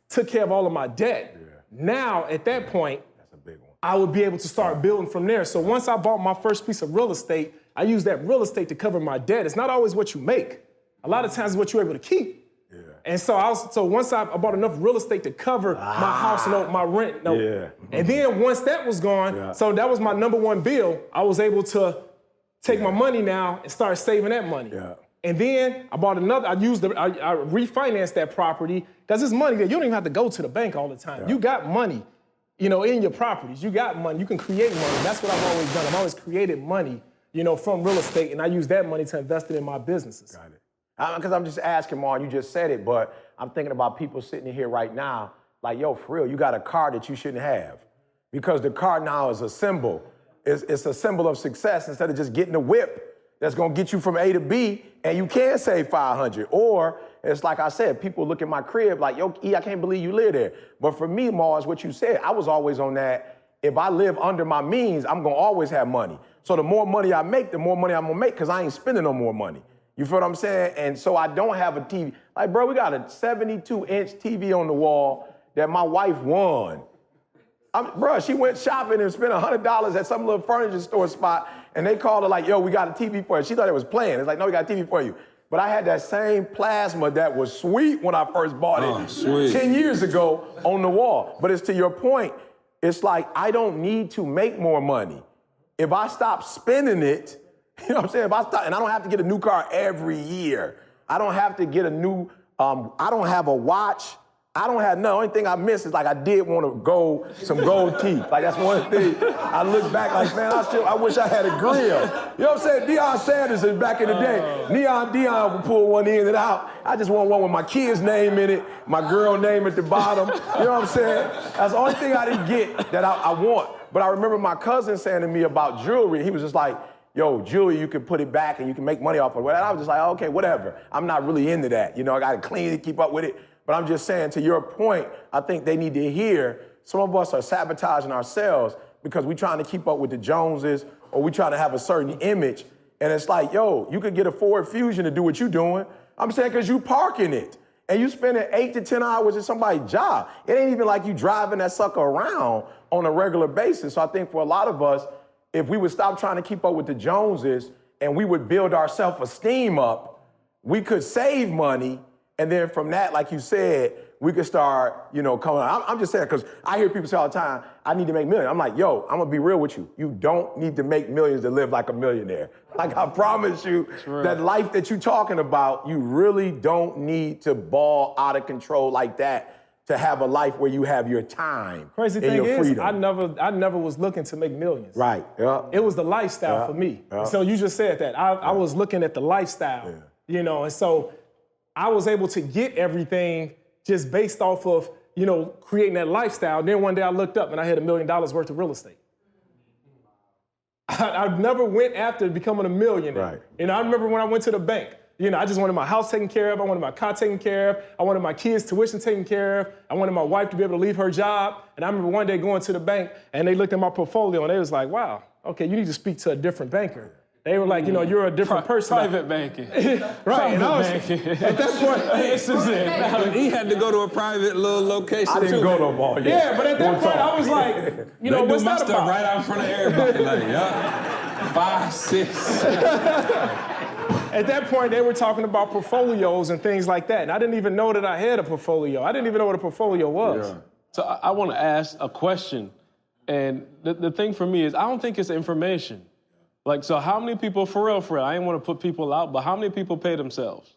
took care of all of my debt, now at that point, that's a big one. I would be able to start building from there. So once I bought my first piece of real estate, I used that real estate to cover my debt. It's not always what you make. A lot of times it's what you're able to keep. Yeah. And so once I bought enough real estate to cover my house note, my rent note. Yeah. And then once that was gone, so that was my number one bill, I was able to take my money now and start saving that money. Yeah. And then I bought another, I refinanced that property, because it's money that you don't even have to go to the bank all the time. Yeah. You got money, in your properties. You got money, you can create money. That's what I've always done. I've always created money, from real estate, and I use that money to invest it in my businesses. Got it. Because I'm just asking, Marn, you just said it, but I'm thinking about people sitting here right now, like, yo, for real, you got a car that you shouldn't have. Because the car now is a symbol. It's a symbol of success instead of just getting a whip that's gonna get you from A to B, and you can save $500. Or, it's like I said, people look at my crib like, yo, E, I can't believe you live there. But for me, Mars, what you said, I was always on that, if I live under my means, I'm gonna always have money. So the more money I make, the more money I'm gonna make, because I ain't spending no more money. You feel what I'm saying? And so I don't have a TV. Like, bro, we got a 72-inch TV on the wall that my wife won. Bro, she went shopping and spent $100 at some little furniture store spot, and they called her like, yo, we got a TV for you. She thought it was playing. It's like, no, we got a TV for you. But I had that same plasma that was sweet when I first bought it 10 years ago on the wall. But it's to your point, it's like, I don't need to make more money. If I stop spending it, you know what I'm saying? If I stop, and I don't have to get a new car every year. I don't have to get a new, I don't have a watch. I don't have, no, only thing I miss is like I did want to some gold teeth. Like that's one thing. I look back like, man, I wish I had a grill. You know what I'm saying? Deion Sanders is back in the day. Neon Deion would pull one in and out. I just want one with my kid's name in it, my girl name at the bottom. You know what I'm saying? That's the only thing I didn't get that I want. But I remember my cousin saying to me about jewelry. He was just like, yo, jewelry, you can put it back and you can make money off of it. And I was just like, okay, whatever. I'm not really into that. You know, I got to clean it, keep up with it. But I'm just saying, to your point, I think they need to hear some of us are sabotaging ourselves because we're trying to keep up with the Joneses or we're trying to have a certain image. And it's like, yo, you could get a Ford Fusion to do what you're doing. I'm saying because you parking it and you spending 8 to 10 hours at somebody's job. It ain't even like you driving that sucker around on a regular basis. So I think for a lot of us, if we would stop trying to keep up with the Joneses and we would build our self-esteem up, we could save money. And then from that, like you said, we could start, you know, coming. I'm just saying, because I hear people say all the time, I need to make millions. I'm like, yo, I'm going to be real with you. You don't need to make millions to live like a millionaire. Like, I promise you, that life that you're talking about, you really don't need to ball out of control like that to have a life where you have your time Crazy and thing your freedom. is, I never was looking to make millions. Right, yeah. It was the lifestyle for me. So you just said that. I was looking at the lifestyle, you know, and so I was able to get everything just based off of, you know, creating that lifestyle. Then one day I looked up and I had $1 million worth of real estate. I never went after becoming a millionaire. Right. You know, I remember when I went to the bank, you know, I just wanted my house taken care of. I wanted my car taken care of. I wanted my kids' tuition taken care of. I wanted my wife to be able to leave her job. And I remember one day going to the bank and they looked at my portfolio and they was like, wow, okay, you need to speak to a different banker. They were like, you know, you're a different person. Private banking. Right, and I was, at that point, This is it. He had to go to a private little location I didn't go no more. yeah, but at that point, I was like, you know, what's that about? Right out in front of everybody, like, yeah, 5, 6. At that point, they were talking about portfolios and things like that, and I didn't even know that I had a portfolio. I didn't even know what a portfolio was. Yeah. So I want to ask a question, and the thing for me is I don't think it's information. Like, so how many people, for real, I ain't want to put people out, but how many people pay themselves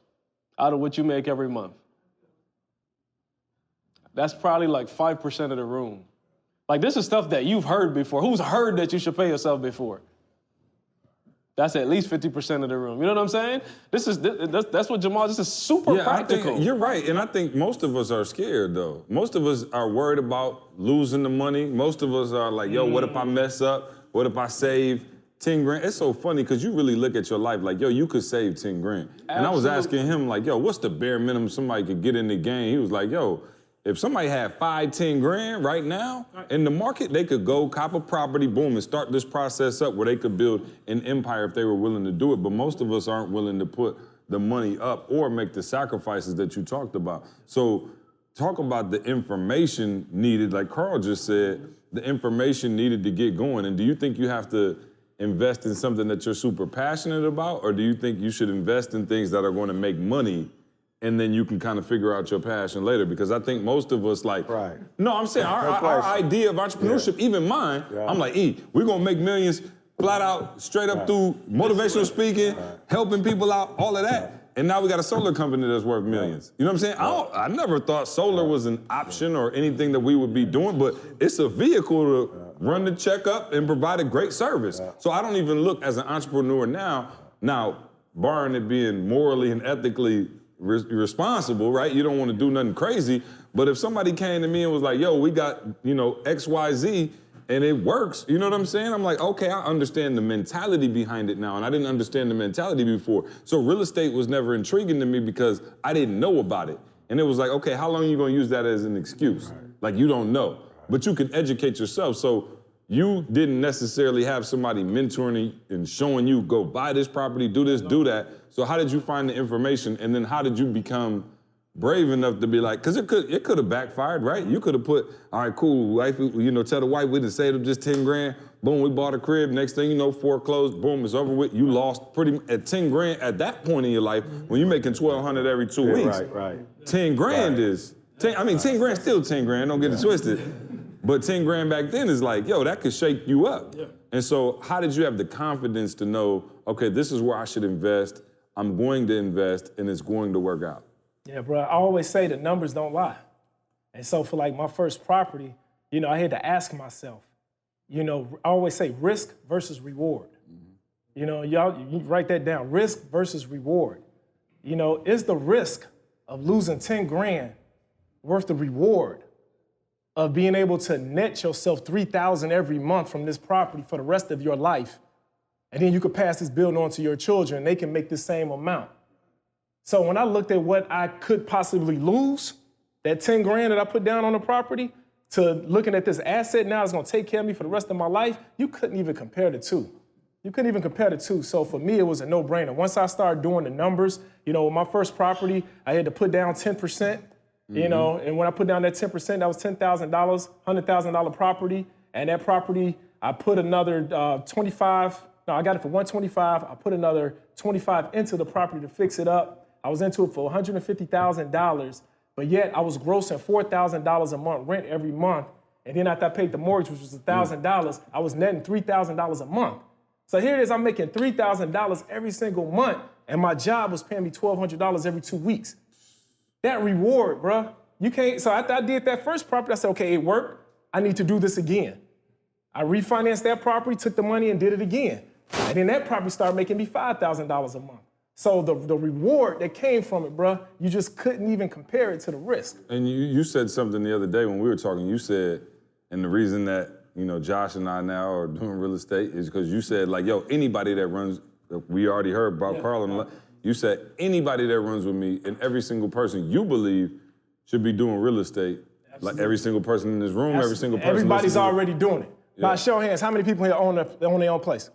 out of what you make every month? That's probably like 5% of the room. Like, this is stuff that you've heard before. Who's heard that you should pay yourself before? That's at least 50% of the room. You know what I'm saying? That's what Jamal, this is super practical. I think you're right, and I think most of us are scared, though. Most of us are worried about losing the money. Most of us are like, yo, what if I mess up? What if I save 10 grand? It's so funny because you really look at your life like, yo, you could save 10 grand. Absolutely. And I was asking him like, yo, what's the bare minimum somebody could get in the game? He was like, yo, if somebody had 5, 10 grand right now in the market, they could go cop a property, boom, and start this process up where they could build an empire if they were willing to do it. But most of us aren't willing to put the money up or make the sacrifices that you talked about. So talk about the information needed, like Carl just said, the information needed to get going. And do you think you have to invest in something that you're super passionate about, or do you think you should invest in things that are going to make money and then you can kind of figure out your passion later? Because I think most of us like, no, I'm saying our idea of entrepreneurship, even mine, I'm like, we're going to make millions flat out, straight up through motivational speaking, helping people out, all of that. And now we got a solar company that's worth millions. You know what I'm saying? I never thought solar was an option or anything that we would be doing, but it's a vehicle to run the checkup and provide a great service. So I don't even look as an entrepreneur now. Now, barring it being morally and ethically responsible, right? You don't want to do nothing crazy. But if somebody came to me and was like, yo, we got, X, Y, Z, and it works, you know what I'm saying? I'm like, okay, I understand the mentality behind it now, and I didn't understand the mentality before. So real estate was never intriguing to me because I didn't know about it. And it was like, okay, how long are you gonna use that as an excuse? Right. Like, you don't know, but you can educate yourself. So you didn't necessarily have somebody mentoring and showing you, go buy this property, do this, do that. So how did you find the information? And then how did you become brave enough to be like, because it could have backfired, right? You could have put, all right, cool, wife, tell the wife we done saved up just 10 grand. Boom, we bought a crib. Next thing you know, foreclosed. Boom, it's over with. You lost at 10 grand at that point in your life when you're making $1,200 every 2 weeks. Right. 10 grand is, 10 grand still 10 grand, don't get it twisted. But 10 grand back then is like, yo, that could shake you up. Yeah. And so how did you have the confidence to know, okay, this is where I should invest, I'm going to invest, and it's going to work out? Yeah, bro, I always say the numbers don't lie. And so for like my first property, I had to ask myself, I always say risk versus reward. Mm-hmm. Y'all, you write that down, risk versus reward. Is the risk of losing 10 grand worth the reward of being able to net yourself $3,000 every month from this property for the rest of your life? And then you could pass this bill on to your children and they can make the same amount. So when I looked at what I could possibly lose, that 10 grand that I put down on the property, to looking at this asset now that's gonna take care of me for the rest of my life, you couldn't even compare the two. So for me, it was a no-brainer. Once I started doing the numbers, with my first property, I had to put down 10%, and when I put down that 10%, that was $10,000, $100,000 property. And that property, I put another I got it for $125. I put another $25 into the property to fix it up. I was into it for $150,000, but yet I was grossing $4,000 a month rent every month. And then after I paid the mortgage, which was $1,000, I was netting $3,000 a month. So here it is, I'm making $3,000 every single month, and my job was paying me $1,200 every 2 weeks. That reward, bruh, you can't. So after I did that first property, I said, okay, it worked. I need to do this again. I refinanced that property, took the money and did it again. And then that property started making me $5,000 a month. So the reward that came from it, bruh, you just couldn't even compare it to the risk. And you said something the other day when we were talking, you said, and the reason that, Josh and I now are doing real estate is because you said, like, yo, anybody that runs, we already heard about Carl, and you said anybody that runs with me and every single person you believe should be doing real estate. Absolutely. Like every single person in this room, every single person. Everybody's already doing it. Yeah. By a show of hands, how many people here own their own place?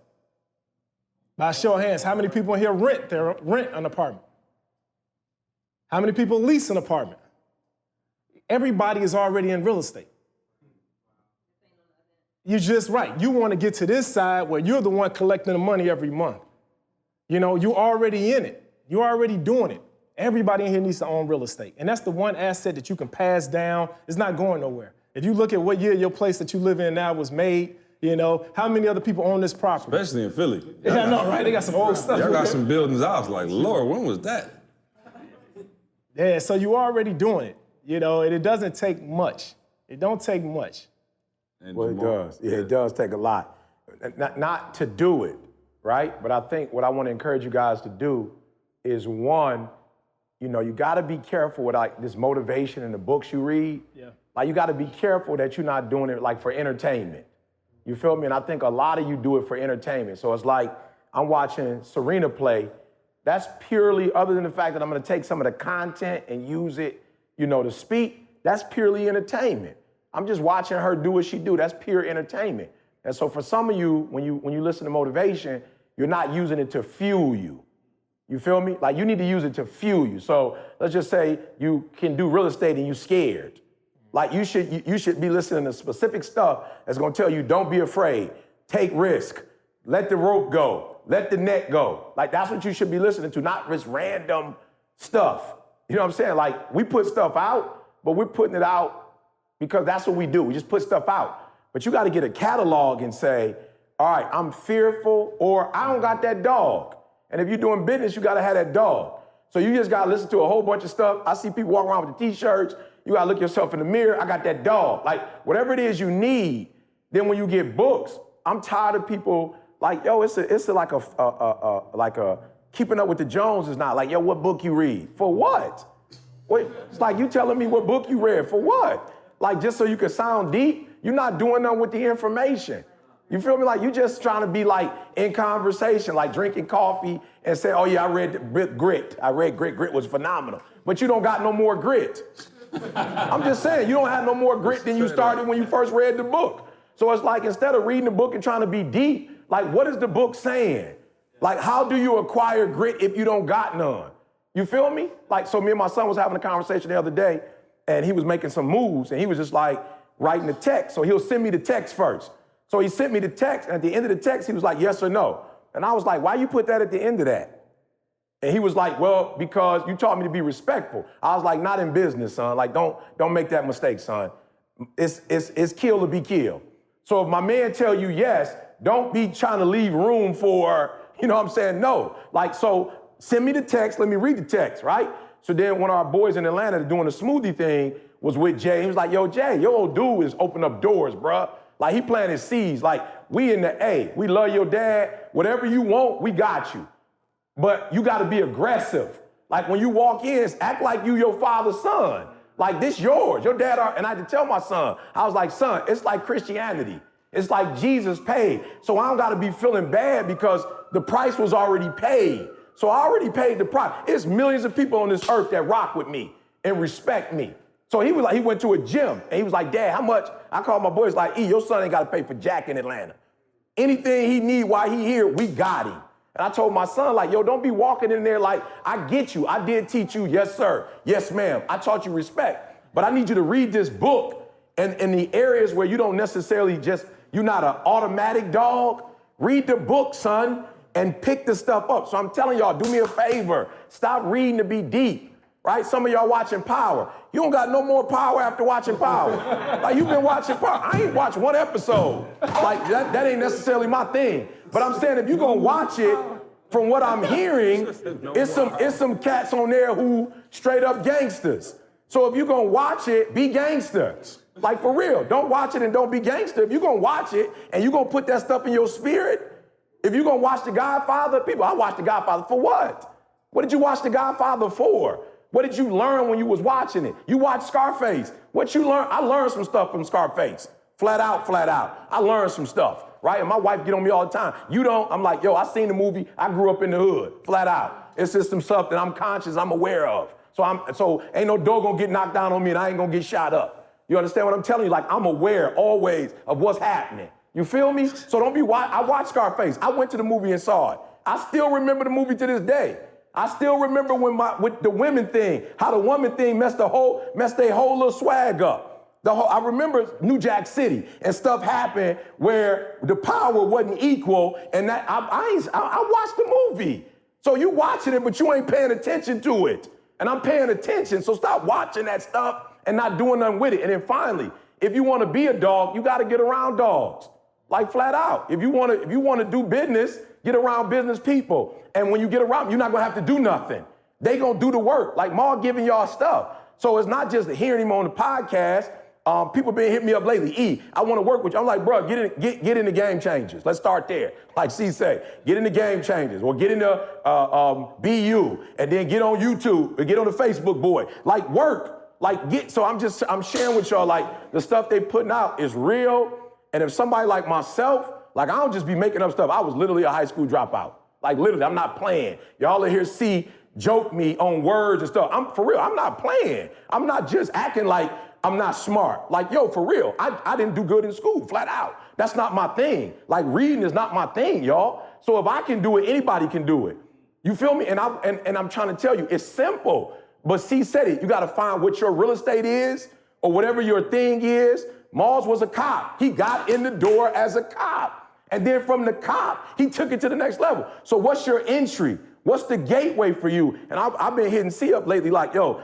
By a show of hands, how many people in here rent an apartment? How many people lease an apartment? Everybody is already in real estate. You're just right. You want to get to this side where you're the one collecting the money every month. You're already in it. You're already doing it. Everybody in here needs to own real estate. And that's the one asset that you can pass down. It's not going nowhere. If you look at what year your place that you live in now was made, how many other people own this property? Especially in Philly. Yeah, I know, right? They got some old stuff. Y'all got some buildings I was like, Lord, when was that? Yeah, so you're already doing it, and it doesn't take much. It don't take much. Well, it does. Yeah, it does take a lot. Not to do it, right? But I think what I want to encourage you guys to do is, one, you got to be careful with like this motivation in the books you read. Yeah. Like, you got to be careful that you're not doing it like for entertainment. You feel me? And I think a lot of you do it for entertainment. So it's like I'm watching Serena play. That's purely, other than the fact that I'm going to take some of the content and use it, to speak, that's purely entertainment. I'm just watching her do what she do. That's pure entertainment. And so for some of you, when you listen to motivation, you're not using it to fuel you. You feel me? Like, you need to use it to fuel you. So let's just say you can do real estate and you're scared. Like, you should be listening to specific stuff that's gonna tell you, don't be afraid, take risk, let the rope go, let the net go. Like, that's what you should be listening to, not this random stuff. You know what I'm saying? Like, we put stuff out, but we're putting it out because that's what we do. We just put stuff out. But you gotta get a catalog and say, all right, I'm fearful, or I don't got that dog. And if you're doing business, you gotta have that dog. So you just gotta listen to a whole bunch of stuff. I see people walk around with the t-shirts. You gotta look yourself in the mirror. I got that dog. Like, whatever it is you need. Then when you get books, I'm tired of people like, yo, it's like a Keeping Up with the Jones is not like, yo, what book you read? For what? Wait, it's like you telling me what book you read. For what? Like just so you can sound deep? You're not doing nothing with the information. You feel me? Like you just trying to be like in conversation, like drinking coffee and say, oh yeah, I read Grit. I read Grit. Grit was phenomenal. But you don't got no more grit. I'm just saying, you don't have no more grit than you started when you first read the book. So it's like instead of reading the book and trying to be deep, like what is the book saying? Like how do you acquire grit if you don't got none? You feel me? Like so me and my son was having a conversation the other day and he was making some moves and he was just like writing the text. So he'll send me the text first. So he sent me the text, and at the end of the text, he was like, yes or no. And I was like, why you put that at the end of that? And he was like, well, because you taught me to be respectful. I was like, not in business, son. Like, don't make that mistake, son. It's kill or be killed. So if my man tell you yes, don't be trying to leave room for, you know what I'm saying, no. Like, so send me the text, let me read the text, right? So then one of our boys in Atlanta doing the smoothie thing was with Jay. He was like, yo, Jay, your old dude is opening up doors, bruh. Like he planted seeds, like we in the A, we love your dad, whatever you want, we got you. But you gotta be aggressive. Like when you walk in, act like you your father's son. Like this yours, your dad and I had to tell my son, I was like, son, it's like Christianity. It's like Jesus paid. So I don't gotta be feeling bad because the price was already paid. So I already paid the price. It's millions of people on this earth that rock with me and respect me. So he was like, he went to a gym and he was like, Dad, how much? I called my boys like, your son ain't got to pay for Jack in Atlanta. Anything he need while he here, we got him. And I told my son like, yo, don't be walking in there like, I get you. I did teach you. Yes, sir. Yes, ma'am. I taught you respect. But I need you to read this book and in the areas where you don't necessarily you're not an automatic dog. Read the book, son, and pick the stuff up. So I'm telling y'all, do me a favor. Stop reading to be deep. Right? Some of y'all watching Power. You don't got no more power after watching Power. Like you've been watching Power. I ain't watched one episode. Like that ain't necessarily my thing. But I'm saying if you're gonna watch it, from what I'm hearing, it's some cats on there who straight up gangsters. So if you're gonna watch it, be gangster. Like for real. Don't watch it and don't be gangster. If you're gonna watch it and you're gonna put that stuff in your spirit, if you're gonna watch The Godfather, I watched The Godfather for what? What did you watch The Godfather for? What did you learn when you was watching it? You watched Scarface. What you learned? I learned some stuff from Scarface. Flat out. I learned some stuff, right? And my wife get on me all the time. You don't? I'm like, yo, I seen the movie. I grew up in the hood. Flat out. It's just some stuff that I'm conscious, I'm aware of. So ain't no dog gonna get knocked down on me and I ain't gonna get shot up. You understand what I'm telling you? Like I'm aware always of what's happening. You feel me? So don't be I watched Scarface. I went to the movie and saw it. I still remember the movie to this day. I still remember with the women thing, how the woman thing messed their whole little swag up. I remember New Jack City and stuff happened where the power wasn't equal, and that I watched the movie. So you watching it, but you ain't paying attention to it. And I'm paying attention, so stop watching that stuff and not doing nothing with it. And then finally, if you want to be a dog, you got to get around dogs. Like flat out. If you want to do business, get around business people. And when you get around, you're not going to have to do nothing. They going to do the work. Like Ma giving y'all stuff. So it's not just hearing him on the podcast. People been hitting me up lately. I want to work with you. I'm like, bro, get into Game Changers. Let's start there. Like C say, get into Game Changers or get into BU and then get on YouTube or get on the Facebook boy. Like work. So I'm sharing with y'all like the stuff they putting out is real. And if somebody like myself, like I don't just be making up stuff. I was literally a high school dropout. Like literally, I'm not playing. Y'all are here see joke me on words and stuff. I'm for real, I'm not playing. I'm not just acting like I'm not smart. Like, yo, for real, I didn't do good in school, flat out. That's not my thing. Like reading is not my thing, y'all. So if I can do it, anybody can do it. You feel me? And I'm trying to tell you, it's simple. But C said it, you gotta find what your real estate is or whatever your thing is. Mars was a cop. He got in the door as a cop. And then from the cop, he took it to the next level. So what's your entry? What's the gateway for you? And I've been hitting C up lately like, yo,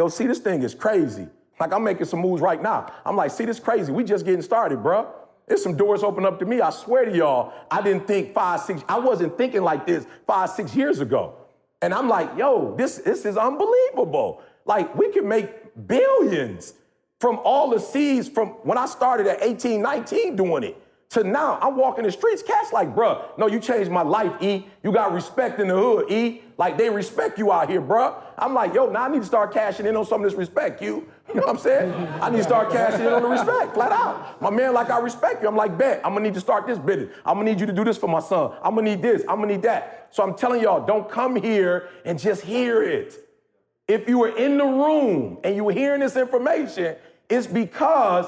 see, this thing is crazy. Like I'm making some moves right now. I'm like, see, this crazy. We just getting started, bro. There's some doors open up to me. I swear to y'all, I didn't think I wasn't thinking like this 5-6 years ago. And I'm like, yo, this is unbelievable. Like we can make billions from all the seeds from when I started at 18, 19 doing it. To now, I'm walking the streets, cats like, bruh, no, you changed my life, E. You got respect in the hood, E. Like, they respect you out here, bruh. I'm like, yo, now I need to start cashing in on some of this respect, you. You know what I'm saying? I need to start cashing in on the respect, flat out. My man, like, I respect you. I'm like, bet, I'm gonna need to start this business. I'm gonna need you to do this for my son. I'm gonna need this, I'm gonna need that. So I'm telling y'all, don't come here and just hear it. If you were in the room and you were hearing this information, it's because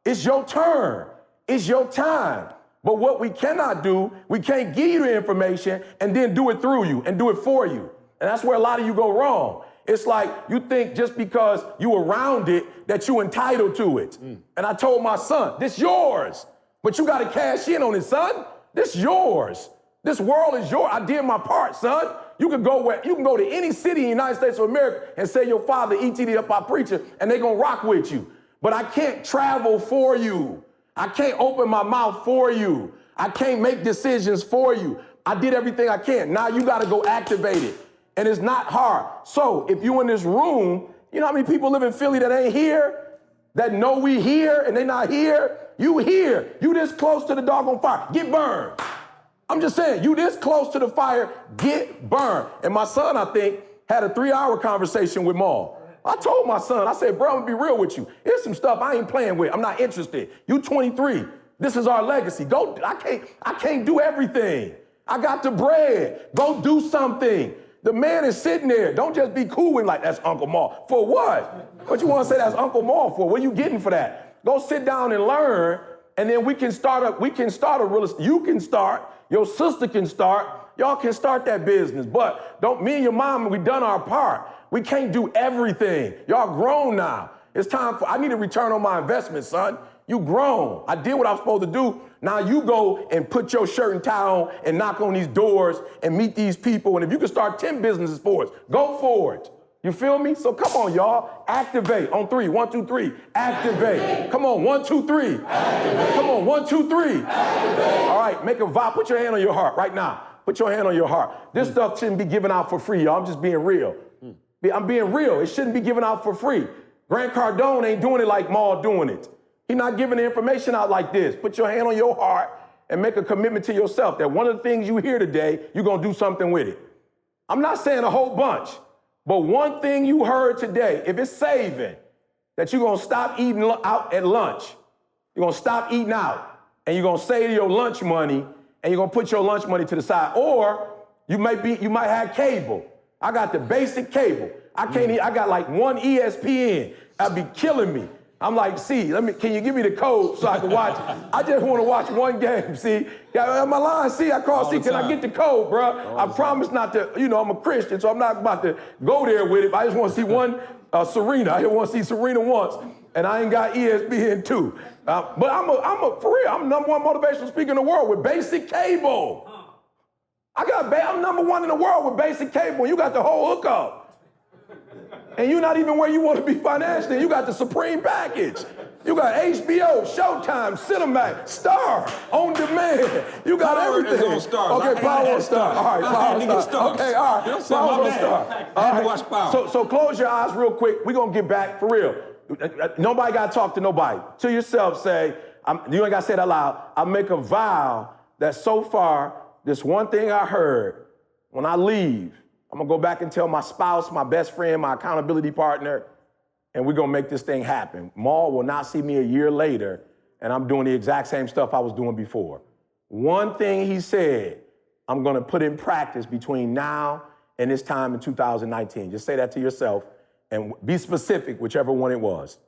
it's your turn. It's your time. But what we cannot do, we can't give you the information and then do it through you and do it for you. And that's where a lot of you go wrong. It's like you think just because you around it that you entitled to it. And I told my son, this yours, but you gotta cash in on it, son. This yours. This world is yours. I did my part, son. You can go to any city in the United States of America and say your father, AT&T up our preacher, and they gonna rock with you. But I can't travel for you. I can't open my mouth for you. I can't make decisions for you. I did everything I can. Now you gotta go activate it. And it's not hard. So if you in this room, you know how many people live in Philly that ain't here? That know we here and they not here? You here. You this close to the doggone fire. Get burned. I'm just saying, you this close to the fire, get burned. And my son, I think, had a 3-hour conversation with Maul. I told my son, I said, bro, I'm gonna be real with you. Here's some stuff I ain't playing with. I'm not interested. You 23. This is our legacy. Go, I can't do everything. I got the bread. Go do something. The man is sitting there. Don't just be cool with like, that's Uncle Maul. For what? What you want to say that's Uncle Maul for? What are you getting for that? Go sit down and learn, and then we can start a real estate. You can start, your sister can start, y'all can start that business. But me and your mom, we done our part. We can't do everything. Y'all grown now. It's time I need a return on my investment, son. You grown. I did what I was supposed to do. Now you go and put your shirt and tie on and knock on these doors and meet these people. And if you can start 10 businesses for us, go for it. You feel me? So come on, y'all. Activate on 3. 1, 2, 3. Activate. Come on, 1, 2, 3. Activate. Come on, 1, 2, 3. Activate. All right, make a vow. Put your hand on your heart right now. Put your hand on your heart. This stuff shouldn't be given out for free, y'all. I'm just being real. I'm being real. It shouldn't be given out for free. Grant Cardone ain't doing it like Maul doing it. He's not giving the information out like this. Put your hand on your heart and make a commitment to yourself that one of the things you hear today, you're going to do something with it. I'm not saying a whole bunch, but one thing you heard today, if it's saving, that you're going to stop eating out at lunch. You're going to stop eating out, and you're going to save your lunch money, and you're going to put your lunch money to the side. Or you might have cable. I got the basic cable. I got like one ESPN. That'd be killing me. I'm like, can you give me the code so I can watch? I just want to watch one game, see? Yeah, my line, I call, can I get the code, bro? I promise not to, I'm a Christian, so I'm not about to go there with it. But I just want to see one Serena. I just want to see Serena once, and I ain't got ESPN too. But for real, I'm number one motivational speaker in the world with basic cable. I'm number one in the world with basic cable. You got the whole hookup. And you're not even where you want to be financially. You got the supreme package. You got HBO, Showtime, Cinemax, Star, On Demand. You got everything. On Star. Okay, Power on Star. All right, Power on Star. Okay, all right. Power on Star. I had to watch Power. So close your eyes real quick. We're going to get back for real. Nobody got to talk to nobody. To yourself, say, you ain't got to say it out loud. I make a vow that so far, this one thing I heard, when I leave, I'm gonna go back and tell my spouse, my best friend, my accountability partner, and we're gonna make this thing happen. Maul will not see me a year later, and I'm doing the exact same stuff I was doing before. One thing he said, I'm gonna put in practice between now and this time in 2019. Just say that to yourself and be specific, whichever one it was.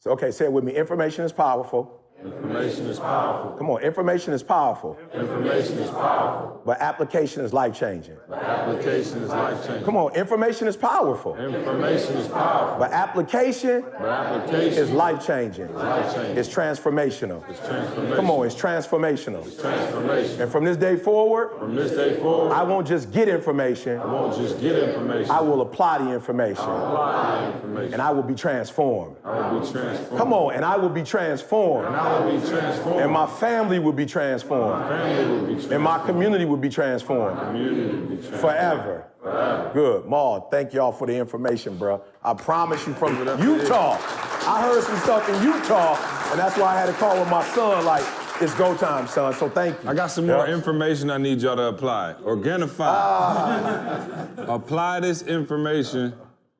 Okay, say it with me. Information is powerful. Information is powerful. Come on, information is powerful. Information is powerful. But application is life-changing. But application is life-changing. Come on, information is powerful. Information is powerful. But application is life-changing. Life-changing. It's transformational. It's transformational. Come on, it's transformational. It's transformation. And from this day forward, I I won't just get information. I won't just get information. I will apply the information. Apply the information. And I will be transformed. I will be transformed. Come on, and I will be transformed. And I will be transformed. And my family will be transformed. My family will be transformed. And my community will be transformed. Community will be transformed. Forever. Good. Maul, thank y'all for the information, bro. I promise you from Utah. I heard some stuff in Utah, and that's why I had a call with my son, like, it's go time, son, so thank you. I got some more information I need y'all to apply. Organifi. Apply this information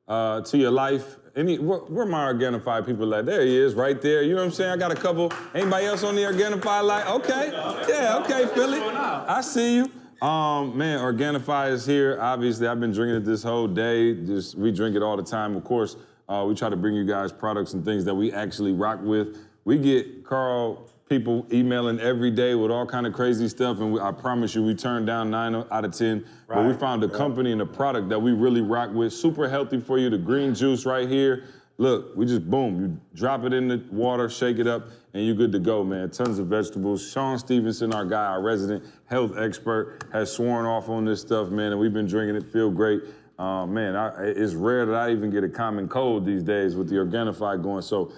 to your life. Where my Organifi people at? There he is, right there. You know what I'm saying? I got a couple. Anybody else on the Organifi line? Okay. Yeah, okay, Philly. I see you. Man, Organifi is here. Obviously, I've been drinking it this whole day. We drink it all the time. Of course, we try to bring you guys products and things that we actually rock with. We get, Carl, people emailing every day with all kind of crazy stuff, and I promise you, we turn down 9 out of 10. Right. But we found a company and a product that we really rock with. Super healthy for you. The green juice right here. Look, we just, boom, you drop it in the water, shake it up, and you're good to go, man. Tons of vegetables. Sean Stevenson, our guy, our resident health expert, has sworn off on this stuff, man, and we've been drinking it, feel great. Man, it's rare that I even get a common cold these days with the Organifi going, so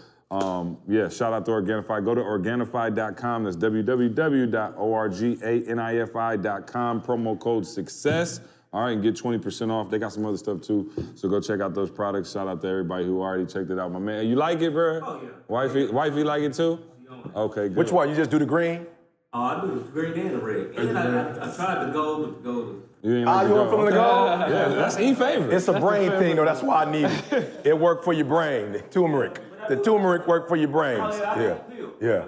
yeah, shout out to Organifi. Go to Organifi.com. That's www.organifi.com. Promo code SUCCESS. All right, and get 20% off. They got some other stuff too, so go check out those products. Shout out to everybody who already checked it out. My man, you like it, bro? Oh, yeah. Wifey like it too? Okay, good. Which one? You just do the green? I do the green and the red. And I tried the gold, but the gold. You ain't like you want feeling the gold? Yeah, that's E favorite. It's a brain thing, though. That's why I need it. It worked for your brain. The turmeric. The turmeric worked for your brains. Yeah.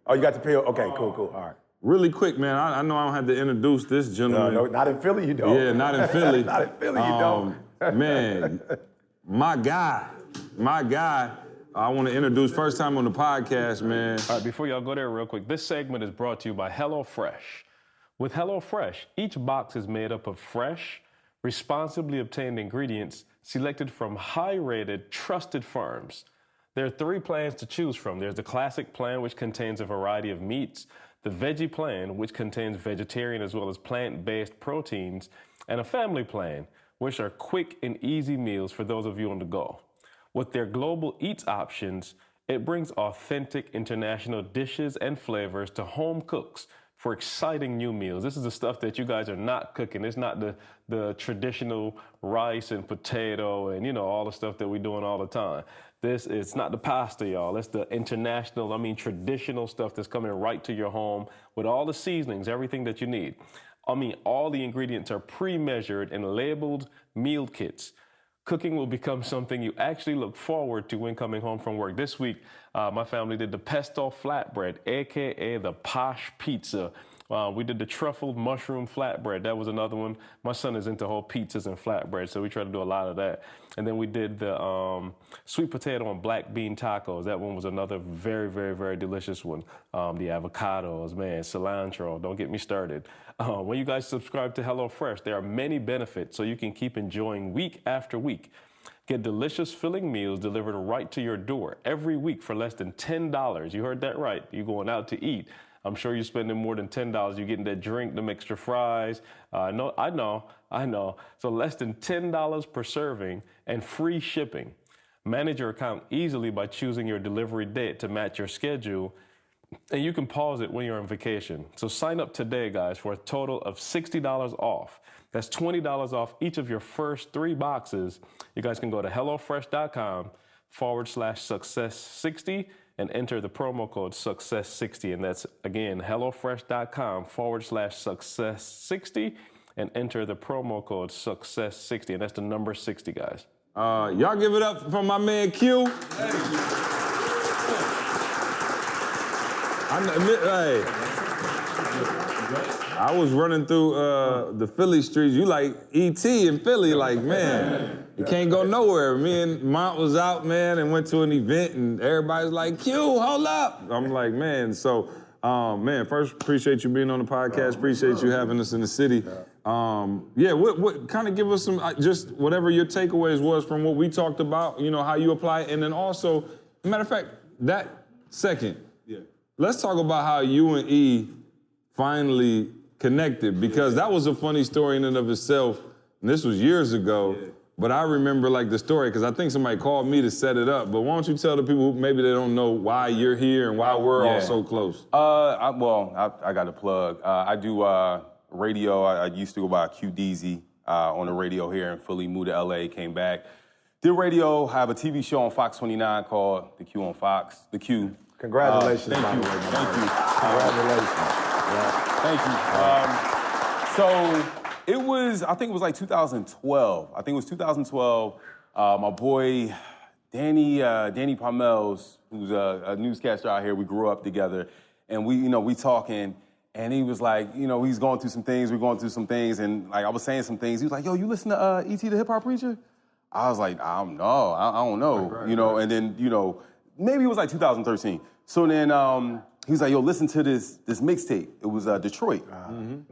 Oh, you got the pill? Okay, cool. All right. Really quick, man, I know I don't have to introduce this gentleman. No, not in Philly, you don't. Yeah, not in Philly. Not in Philly, you don't. Man, my guy, I want to introduce first time on the podcast, man. All right, before y'all go there real quick, this segment is brought to you by HelloFresh. With HelloFresh, each box is made up of fresh, responsibly obtained ingredients selected from high-rated, trusted farms. There are 3 plans to choose from. There's the classic plan, which contains a variety of meats, the veggie plan, which contains vegetarian as well as plant-based proteins, and a family plan, which are quick and easy meals for those of you on the go. With their global eats options, it brings authentic international dishes and flavors to home cooks for exciting new meals. This is the stuff that you guys are not cooking. It's not the traditional rice and potato and, all the stuff that we're doing all the time. It's not the pasta, y'all. It's the international, traditional stuff that's coming right to your home with all the seasonings, everything that you need. All the ingredients are pre-measured and labeled meal kits. Cooking will become something you actually look forward to when coming home from work. This week, my family did the pesto flatbread, AKA the posh pizza. We did the truffled mushroom flatbread. That was another one. My son is into whole pizzas and flatbread, so we try to do a lot of that. And then we did the sweet potato and black bean tacos. That one was another very, very, very delicious one. The avocados, man, cilantro, don't get me started. When you guys subscribe to HelloFresh, there are many benefits so you can keep enjoying week after week. Get delicious filling meals delivered right to your door every week for less than $10. You heard that right. You're going out to eat. I'm sure you're spending more than $10. You're getting that drink, them extra fries. I know. So less than $10 per serving and free shipping. Manage your account easily by choosing your delivery date to match your schedule. And you can pause it when you're on vacation. So sign up today, guys, for a total of $60 off. That's $20 off each of your first 3 boxes. You guys can go to HelloFresh.com/success60 and enter the promo code SUCCESS60. And that's, again, HelloFresh.com/success60 and enter the promo code SUCCESS60. And that's the number 60, guys. Y'all give it up for my man Q. I was running through the Philly streets. You like E.T. in Philly, like, man, you can't go nowhere. Me and Mont was out, man, and went to an event, and everybody's like, Q, hold up. I'm like, man, so, man, first, appreciate you being on the podcast. Appreciate you having us in the city. What kind of give us some, just whatever your takeaways was from what we talked about, how you apply it, and then also, matter of fact, that second, let's talk about how you and E finally connected, because that was a funny story in and of itself. And this was years ago, but I remember the story because I think somebody called me to set it up. But why don't you tell the people who maybe they don't know why you're here and why we're all so close? I got a plug. I do radio. I used to go by QDZ. on the radio here in Philly, moved to LA, came back. Did radio, I have a TV show on Fox 29 called The Q on Fox. The Q. Congratulations, thank by you. the way, man. Thank you. Congratulations. Thank you. So it was, I think it was like 2012. I think it was 2012. My boy, Danny Palmels, who's a newscaster out here, we grew up together. And we talking, and he was like, he's going through some things, we're going through some things, and like I was saying some things. He was like, yo, you listen to E.T. the Hip Hop Preacher? I was like, I don't know, right. And then, maybe it was like 2013. So then he was like, yo, listen to this mixtape. It was Detroit.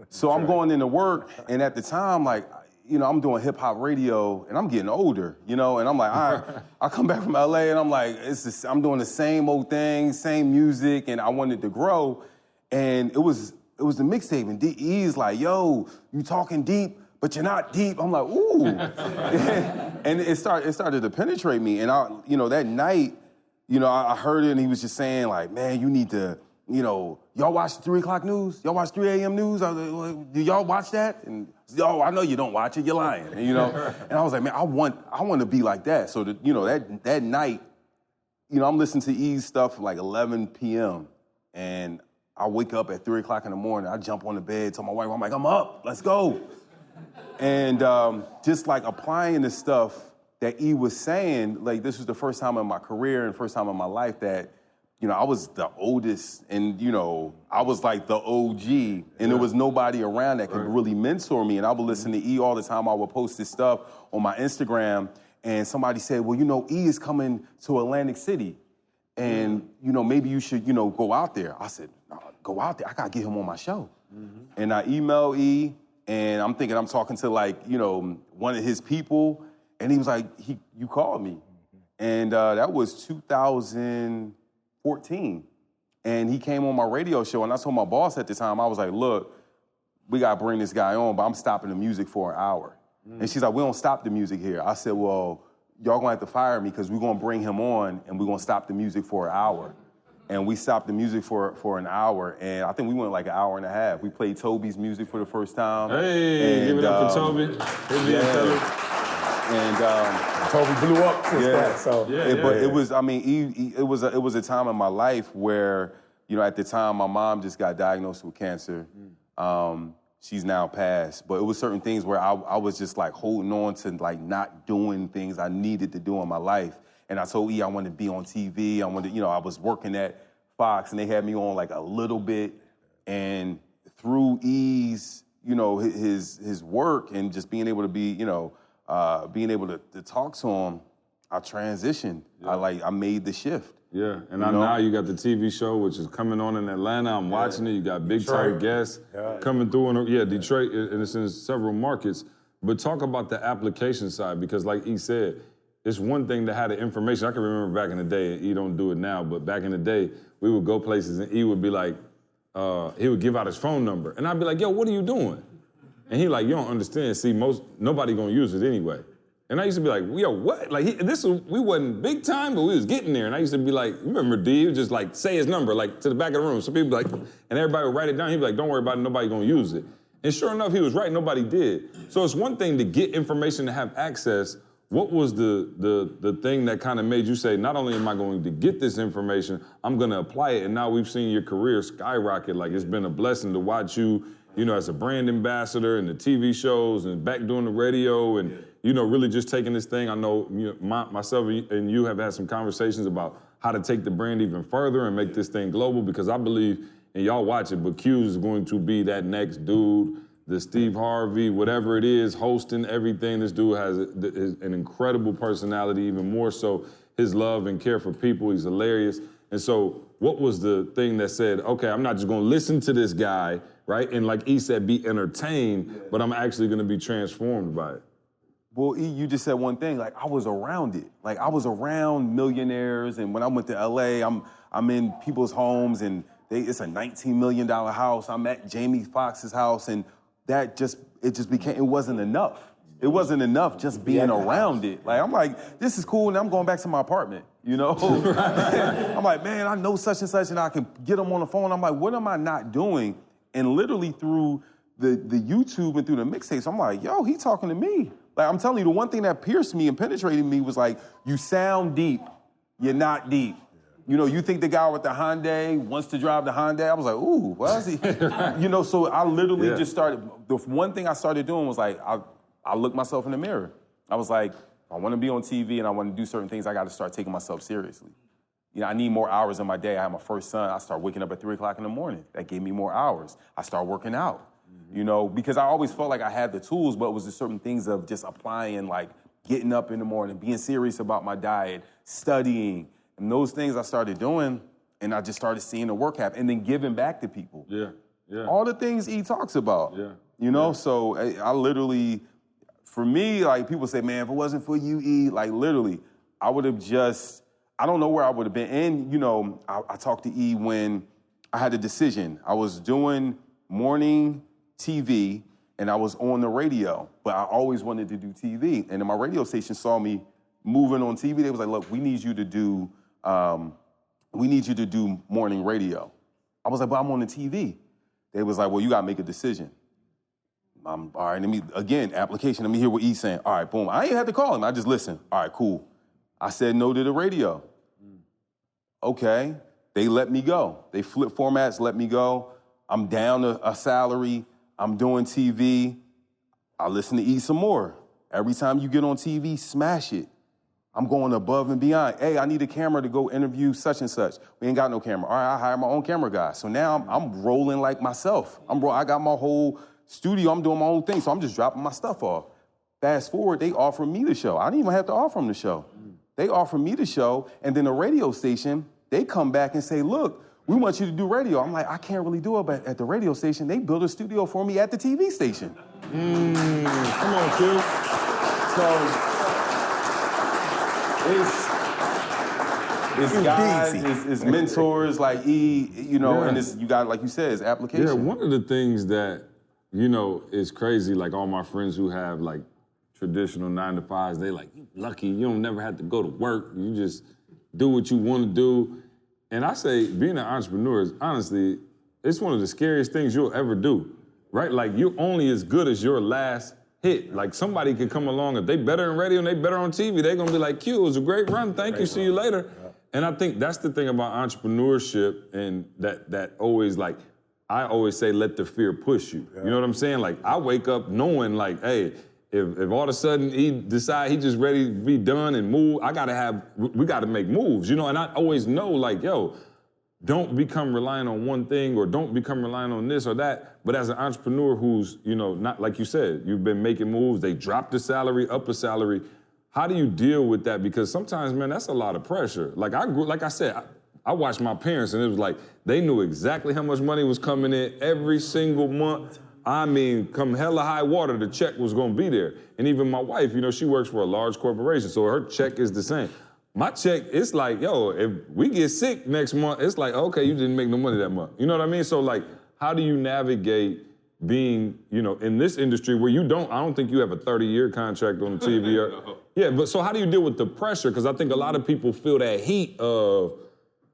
So I'm going into work, and at the time, like, I'm doing hip hop radio, and I'm getting older, and I'm like, all right. I come back from LA, and I'm like, I'm doing the same old thing, same music, and I wanted to grow. And it was the mixtape, and D.E.'s like, yo, you talking deep, but you're not deep. I'm like, ooh. And it started to penetrate me. And that night, I heard it, and he was just saying, like, man, you need to, y'all watch the 3 o'clock news? Y'all watch 3 a.m. news? Do y'all watch that? And I know you don't watch it, you're lying. And, and I was like, man, I want to be like that. So that night, I'm listening to E's stuff like 11 p.m. and I wake up at 3 o'clock in the morning. I jump on the bed, tell my wife, I'm like, I'm up, let's go. And just like applying the stuff that E was saying, like this was the first time in my career and first time in my life that, I was the oldest and, I was like the OG and there was nobody around that could really mentor me. And I would listen to E all the time. I would post this stuff on my Instagram and somebody said, well, E is coming to Atlantic City and, maybe you should, go out there. I said, no, go out there. I got to get him on my show. And I emailed E. And I'm thinking I'm talking to like, one of his people. And he was like, you called me. And that was 2014. And he came on my radio show and I told my boss at the time, I was like, look, we got to bring this guy on, but I'm stopping the music for an hour. And she's like, we don't stop the music here. I said, well, y'all gonna have to fire me because we're gonna bring him on and we're gonna stop the music for an hour. And we stopped the music for an hour, and I think we went like an hour and a half. We played Toby's music for the first time. Hey, give it up for Toby. And Toby blew up since that. So but it was, it was a time in my life where, at the time my mom just got diagnosed with cancer. She's now passed, but it was certain things where I was just like holding on to like not doing things I needed to do in my life. And I told E I wanted to be on TV. I was working at Fox and they had me on like a little bit. And through E's, his work and just being able to be, being able to talk to him, I transitioned. Yeah. I made the shift. Yeah, and now you got the TV show, which is coming on in Atlanta. I'm watching it. You got big time guests coming through. Detroit, and it's in several markets. But talk about the application side, because like E said, it's one thing to have the information. I can remember back in the day, and E don't do it now, but back in the day, we would go places and E would be like, he would give out his phone number. And I'd be like, yo, what are you doing? And he like, you don't understand. See, nobody gonna use it anyway. And I used to be like, yo, what? Like, we wasn't big time, but we was getting there. And I used to be like, you remember D, he would just like say his number, like to the back of the room. So people be like, and everybody would write it down. He'd be like, don't worry about it, nobody gonna use it. And sure enough, he was right, nobody did. So it's one thing to get information, to have access. What was the thing that kind of made you say, not only am I going to get this information, I'm gonna apply it, and now we've seen your career skyrocket. Like, it's been a blessing to watch you, as a brand ambassador and the TV shows and back doing the radio and, really just taking this thing. I know myself and you have had some conversations about how to take the brand even further and make this thing global, because I believe, and y'all watch it, but Q is going to be that next dude, the Steve Harvey, whatever it is, hosting everything. This dude has an incredible personality, even more so his love and care for people. He's hilarious. And so what was the thing that said, okay, I'm not just gonna listen to this guy, right? And like E said, be entertained, but I'm actually gonna be transformed by it. Well, E, you just said one thing, like I was around it. Like I was around millionaires, and when I went to LA, I'm in people's homes and it's a $19 million house. I'm at Jamie Foxx's house, and it just became, it wasn't enough. It wasn't enough just being around it. Like, I'm like, this is cool, and I'm going back to my apartment, I'm like, man, I know such and such, and I can get them on the phone. I'm like, what am I not doing? And literally through the YouTube and through the mixtapes, I'm like, yo, he talking to me. Like, I'm telling you, the one thing that pierced me and penetrated me was like, you sound deep, you're not deep. You know, you think the guy with the Hyundai wants to drive the Hyundai? I was like, ooh, why is he? You know, so I literally just started, the one thing I started doing was like, I looked myself in the mirror. I was like, I want to be on TV and I want to do certain things, I got to start taking myself seriously. You know, I need more hours in my day. I had my first son. I started waking up at 3 o'clock in the morning. That gave me more hours. I started working out, you know, because I always felt like I had the tools, but it was just certain things of just applying, like getting up in the morning, being serious about my diet, studying, and those things I started doing, and I just started seeing the work happen, and then giving back to people. All the things E talks about, you know? So I literally, for me, like people say, man, if it wasn't for you, E, like literally, I would have just, I don't know where I would have been. And, you know, I talked to E when I had a decision. I was doing morning TV and I was on the radio, but I always wanted to do TV. And then my radio station saw me moving on TV. They was like, look, we need you to do morning radio. I was like, but I'm on the TV. They was like, well, you gotta make a decision. All right, application, let me hear what E's saying. All right, boom. I ain't had to call him, I just listened. All right, cool. I said no to the radio. Okay, they let me go. They flip formats, let me go. I'm down a salary, I'm doing TV. I listen to E some more. Every time you get on TV, smash it. I'm going above and beyond. Hey, I need a camera to go interview such and such. We ain't got no camera. All right, I hire my own camera guy. So now I'm rolling like myself. I got my whole studio, I'm doing my own thing, so I'm just dropping my stuff off. Fast forward, they offer me the show. I didn't even have to offer them the show. They offer me the show, and then the radio station, they come back and say, look, we want you to do radio. I'm like, I can't really do it at the radio station. They built a studio for me at the TV station. Come on, Q. So it's guys, it's mentors like E, you know, and it's, you got, like you said, it's application. Yeah, one of the things that, you know, is crazy, like all my friends who have like traditional 9-to-5s, they like, you lucky, you don't never have to go to work. You just do what you want to do. And I say being an entrepreneur is honestly, it's one of the scariest things you'll ever do, right? Like you're only as good as your last hit. Like somebody could come along, if they better in radio and they better on TV, they're gonna be like, Q, it was a great run, thank you, see you later. And I think that's the thing about entrepreneurship, and that always, like, I always say, let the fear push you. You know what I'm saying? Like, I wake up knowing, like, hey, if all of a sudden he decide he just ready to be done and move, we gotta make moves, you know? And I always know, like, yo, don't become reliant on one thing, or don't become reliant on this or that. But as an entrepreneur who's, you know, not like you said, you've been making moves, they dropped the salary, up a salary. How do you deal with that? Because sometimes, man, that's a lot of pressure. Like I said, I watched my parents, and it was like, they knew exactly how much money was coming in every single month. I mean, come hella high water, the check was gonna be there. And even my wife, you know, she works for a large corporation, so her check is the same. My check, it's like, yo, if we get sick next month, it's like, okay, you didn't make no money that month. You know what I mean? So like, how do you navigate being, you know, in this industry where I don't think you have a 30-year contract on the TV. Yeah, but so how do you deal with the pressure? Because I think a lot of people feel that heat of,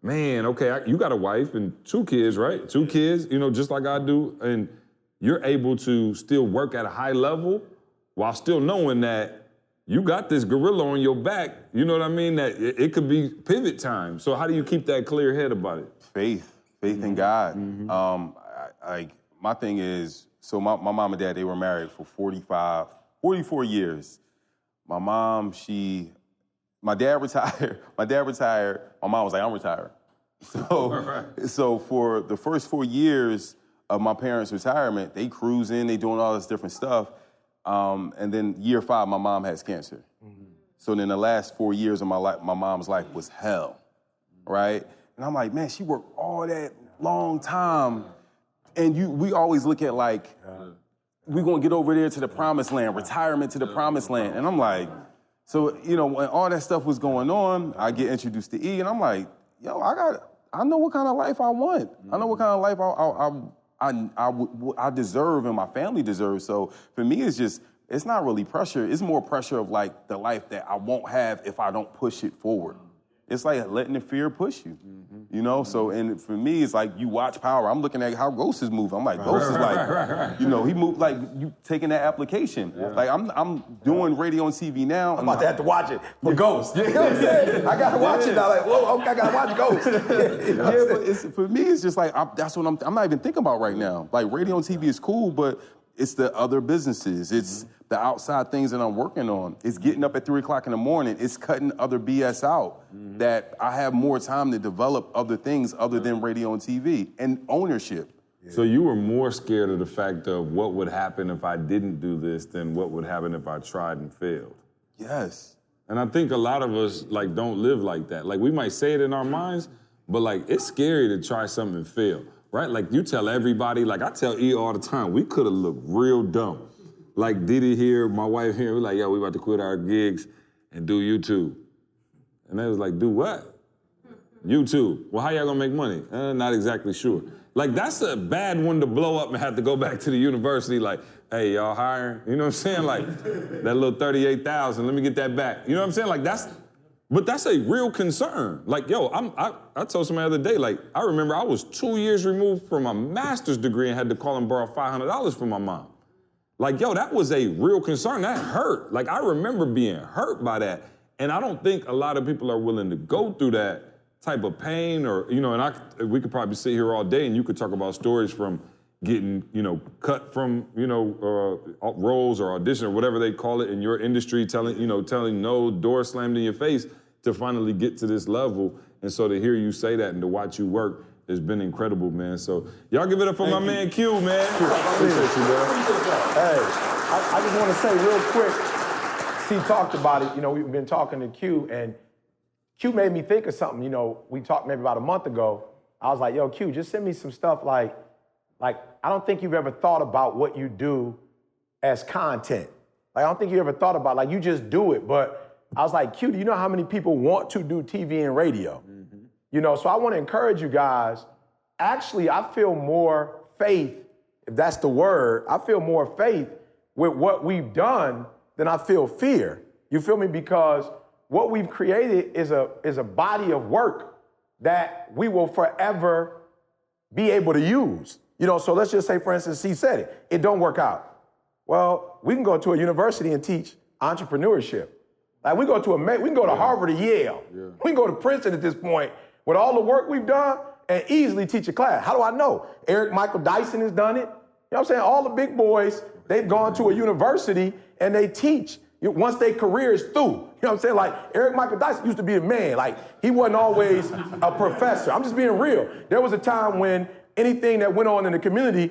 man, okay, you got a wife and 2 kids, right? 2 kids, you know, just like I do, and you're able to still work at a high level while still knowing that you got this gorilla on your back, you know what I mean? That it could be pivot time. So how do you keep that clear head about it? Faith in God. My thing is, so my mom and dad, they were married for 44 years. My mom, my dad retired. My mom was like, I'm retired. So for the first 4 years of my parents' retirement, they cruising, they doing all this different stuff. And then year 5, my mom has cancer. So then the last 4 years of my life, my mom's life was hell, right? And I'm like, man, she worked all that long time. And we always look at like, we're gonna get over there to the promised land, retirement to the promised land. And I'm like, so, you know, when all that stuff was going on, I get introduced to E, and I'm like, yo, I know what kind of life I want. I know what kind of life I deserve and my family deserves. So for me, it's not really pressure. It's more pressure of like the life that I won't have if I don't push it forward. it's like letting the fear push you. You know, so and for me, it's like you watch Power. I'm looking at how Ghost is moving. I'm like, Ghost is like, you know, he moved like you taking that application. Like I'm doing radio and TV now. I'm about to have to watch it for Ghost. You know what I'm saying? I gotta watch it now. Like, whoa, I gotta watch Ghost. You know Yeah, but for me, it's just like that's what I'm not even thinking about right now. Like radio and TV is cool, but it's the other businesses. It's the outside things that I'm working on. It's getting up at 3 o'clock in the morning. It's cutting other BS out that I have more time to develop other things other than radio and TV and ownership. So you were more scared of the fact of what would happen if I didn't do this than what would happen if I tried and failed. Yes. And I think a lot of us like don't live like that. Like we might say it in our minds, but like it's scary to try something and fail, right? Like you tell everybody, like I tell E all the time, we could have looked real dumb. Like Diddy here, my wife here, we're like, yo, we about to quit our gigs and do YouTube. And they was like, do what? YouTube. Well, how y'all gonna make money? Not exactly sure. Like that's a bad one to blow up and have to go back to the university like, hey, y'all hiring? You know what I'm saying? Like that little 38,000, let me get that back. You know what I'm saying? Like but that's a real concern. Like, yo, I told somebody the other day, like, I remember I was 2 years removed from a master's degree and had to call and borrow $500 from my mom. Like, yo, that was a real concern. That hurt. Like, I remember being hurt by that. And I don't think a lot of people are willing to go through that type of pain or, you know, and we could probably sit here all day and you could talk about stories from getting, you know, cut from, you know, roles or audition or whatever they call it in your industry, telling no, door slammed in your face to finally get to this level. And so to hear you say that and to watch you work has been incredible, man. So y'all give it up for my man Q, man. Appreciate you, man. Hey, I just want to say real quick, C talked about it. You know, we've been talking to Q, and Q made me think of something. You know, we talked maybe about a month ago. I was like, yo, Q, just send me some stuff like I don't think you've ever thought about what you do as content. Like, I don't think you ever thought about, like, you just do it. But I was like, Q, do you know how many people want to do TV and radio? You know, so I want to encourage you guys. Actually, I feel more faith, if that's the word, I feel more faith with what we've done than I feel fear. You feel me? Because what we've created is a body of work that we will forever be able to use. You know, so let's just say, for instance, he said it don't work out. Well, we can go to a university and teach entrepreneurship. Like we can go to Harvard or Yale. Yeah. We can go to Princeton at this point with all the work we've done and easily teach a class. How do I know? Eric Michael Dyson has done it. You know what I'm saying? All the big boys, they've gone to a university and they teach once their career is through. You know what I'm saying? Like Eric Michael Dyson used to be a man. Like he wasn't always a professor. I'm just being real. There was a time when anything that went on in the community,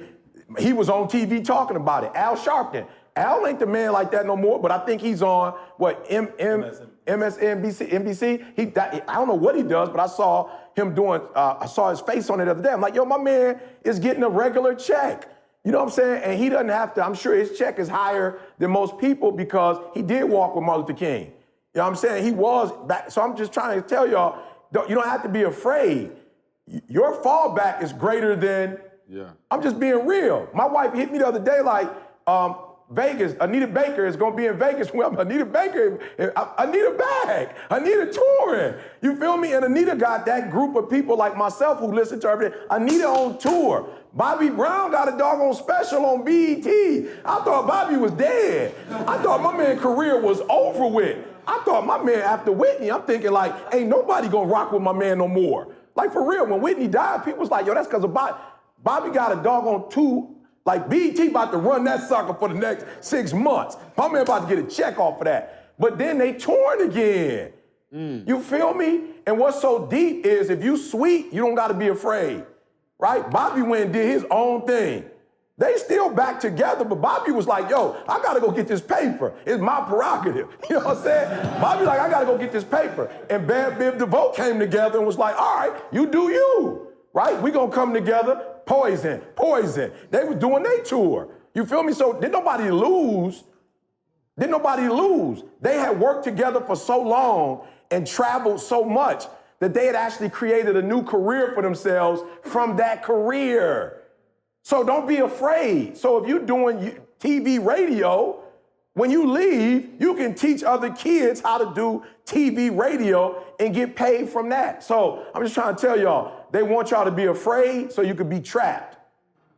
he was on TV talking about it. Al Sharpton. Al ain't the man like that no more, but I think he's on, what, MSNBC, NBC? I don't know what he does, but I saw him doing, I saw his face on it the other day. I'm like, yo, my man is getting a regular check. You know what I'm saying? And he doesn't have to, I'm sure his check is higher than most people because he did walk with Martin Luther King. You know what I'm saying? He was back. So I'm just trying to tell y'all, you don't have to be afraid. Your fallback is greater than, I'm just being real. My wife hit me the other day like, Vegas, Anita Baker is gonna be in Vegas. Well, Anita Baker, Anita back, Anita touring. You feel me? And Anita got that group of people like myself who listen to everything. Anita on tour. Bobby Brown got a doggone special on BET. I thought Bobby was dead. I thought my man's career was over with. I thought my man, after Whitney, I'm thinking like, ain't nobody gonna rock with my man no more. Like for real, when Whitney died, people was like, yo, that's because of Bobby. Bobby got a doggone like BET about to run that sucker for the next 6 months. My man about to get a check off of that. But then they touring again. You feel me? And what's so deep is if you sweet, you don't gotta be afraid, right? Bobby went and did his own thing. They still back together, but Bobby was like, yo, I gotta go get this paper. It's my prerogative. You know what I'm saying? Bobby like, I gotta go get this paper. And Bad Biv DeVoe came together and was like, all right, you do you, right? We gonna come together. Poison. They was doing their tour. You feel me? So didn't nobody lose. They had worked together for so long and traveled so much that they had actually created a new career for themselves from that career. So don't be afraid. So if you're doing TV radio, When you leave, you can teach other kids how to do TV, radio, and get paid from that. So I'm just trying to tell y'all, they want y'all to be afraid so you can be trapped.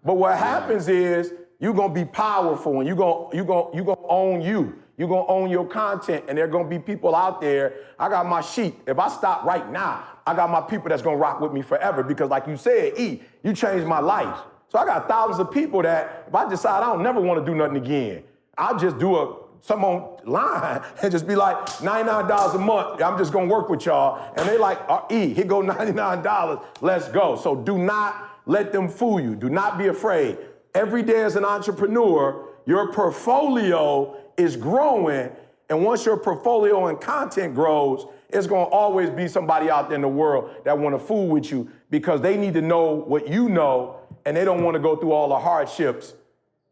But what happens is you're gonna be powerful and you're gonna own you. You're gonna own your content, and there are gonna be people out there. I got my sheep. If I stop right now, I got my people that's gonna rock with me forever because like you said, you changed my life. So I got thousands of people that if I decide I don't never wanna do nothing again, I'll just do some online and just be like, $99 a month, I'm just gonna work with y'all. And they like, here go $99, let's go. So do not let them fool you. Do not be afraid. Every day as an entrepreneur, your portfolio is growing. And once your portfolio and content grows, it's gonna always be somebody out there in the world that wanna fool with you because they need to know what you know and they don't wanna go through all the hardships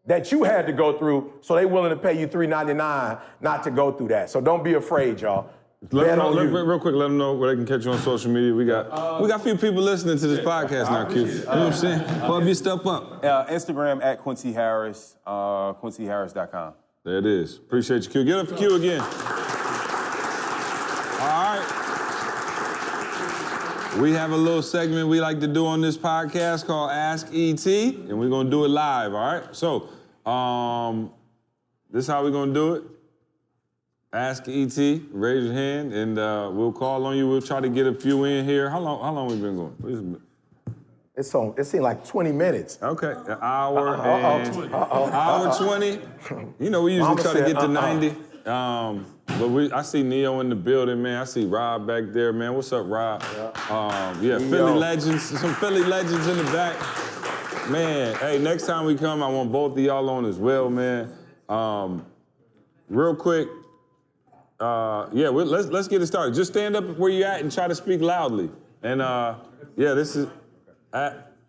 that you had to go through, so they willing to pay you $3.99 not to go through that. So don't be afraid, y'all. Real quick, let them know where they can catch you on social media. We got a few people listening to this podcast now, Q. You know what I'm saying? Pub your stuff up. Instagram at Quincy Harris, QuincyHarris.com. There it is. Appreciate you, Q. Get up for Q again. All right. We have a little segment we like to do on this podcast called Ask ET, and we're gonna do it live, all right? So, this is how we're gonna do it. Ask ET, raise your hand, and we'll call on you. We'll try to get a few in here. How long we been going? It seemed like 20 minutes. Okay, an hour hour 20. You know, we usually try to get to 90. But I see Neo in the building, man. I see Rob back there, man. What's up, Rob? Philly legends, some Philly legends in the back. Man, hey, next time we come, I want both of y'all on as well, man. Real quick, let's get it started. Just stand up where you're at and try to speak loudly. And this is,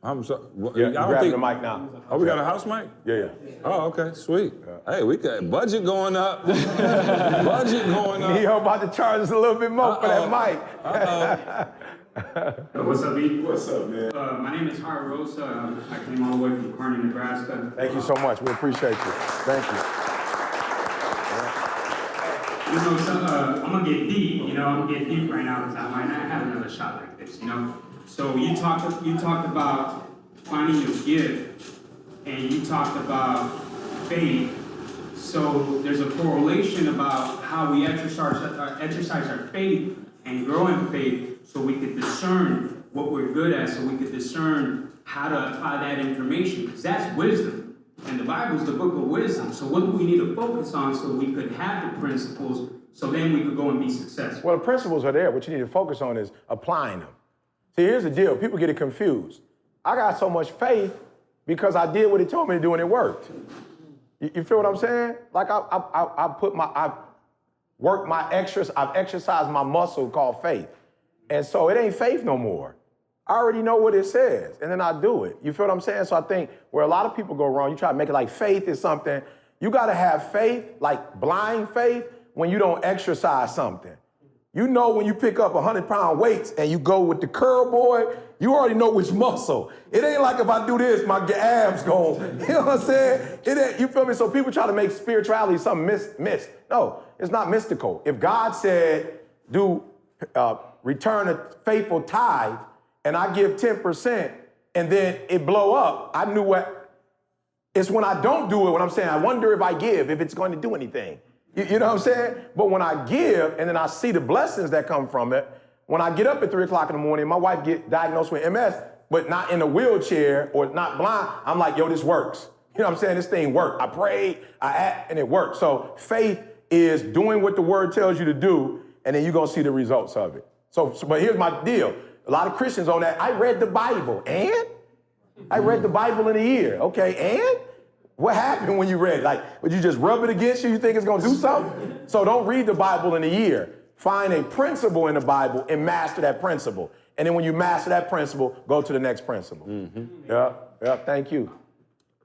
I'm sorry. Yeah, grabbing the mic now. Oh, we got a house mic? Yeah. Oh, okay, sweet. Yeah. Hey, we got budget going up. Budget going up. Neo about to charge us a little bit more for that mic. What's up, E? What's up, man? My name is Howard Rose. I came all the way from Kearney, Nebraska. Thank you so much. We appreciate you. Thank you. You know, I'm gonna get deep. I'm gonna get deep right now because I might not have another shot like this. So you talked about finding your gift, and you talked about faith. So there's a correlation about how we exercise our faith and grow in faith, so we could discern what we're good at, so we could discern how to apply that information, because that's wisdom. And the Bible is the book of wisdom. So what do we need to focus on so we could have the principles, so then we could go and be successful? Well, the principles are there. What you need to focus on is applying them. See, here's the deal. People get it confused. I got so much faith because I did what he told me to do and it worked. You feel what I'm saying? Like I've exercised my muscle called faith. And so it ain't faith no more. I already know what it says, and then I do it. You feel what I'm saying? So I think where a lot of people go wrong, you try to make it like faith is something. You gotta have faith, like blind faith, when you don't exercise something. You know when you pick up 100-pound weights and you go with the curl, boy, you already know which muscle. It ain't like if I do this, my abs go. You know what I'm saying? It ain't, you feel me? So people try to make spirituality something mist. No, it's not mystical. If God said, return a faithful tithe, and I give 10%, and then it blow up, I knew what. It's when I don't do it, when I'm saying, I wonder if I give, if it's going to do anything. You know what I'm saying? But when I give, and then I see the blessings that come from it, when I get up at 3 o'clock in the morning, my wife get diagnosed with MS, but not in a wheelchair or not blind, I'm like, yo, this works. You know what I'm saying? This thing worked. I prayed, I act, and it worked. So faith is doing what the word tells you to do, and then you're going to see the results of it. But here's my deal. A lot of Christians on that, I read the Bible, and? I read the Bible in a year. Okay, and? What happened when you read it? Like, would you just rub it against you? You think it's going to do something? So don't read the Bible in a year. Find a principle in the Bible and master that principle. And then when you master that principle, go to the next principle. Mm-hmm. Yeah, thank you.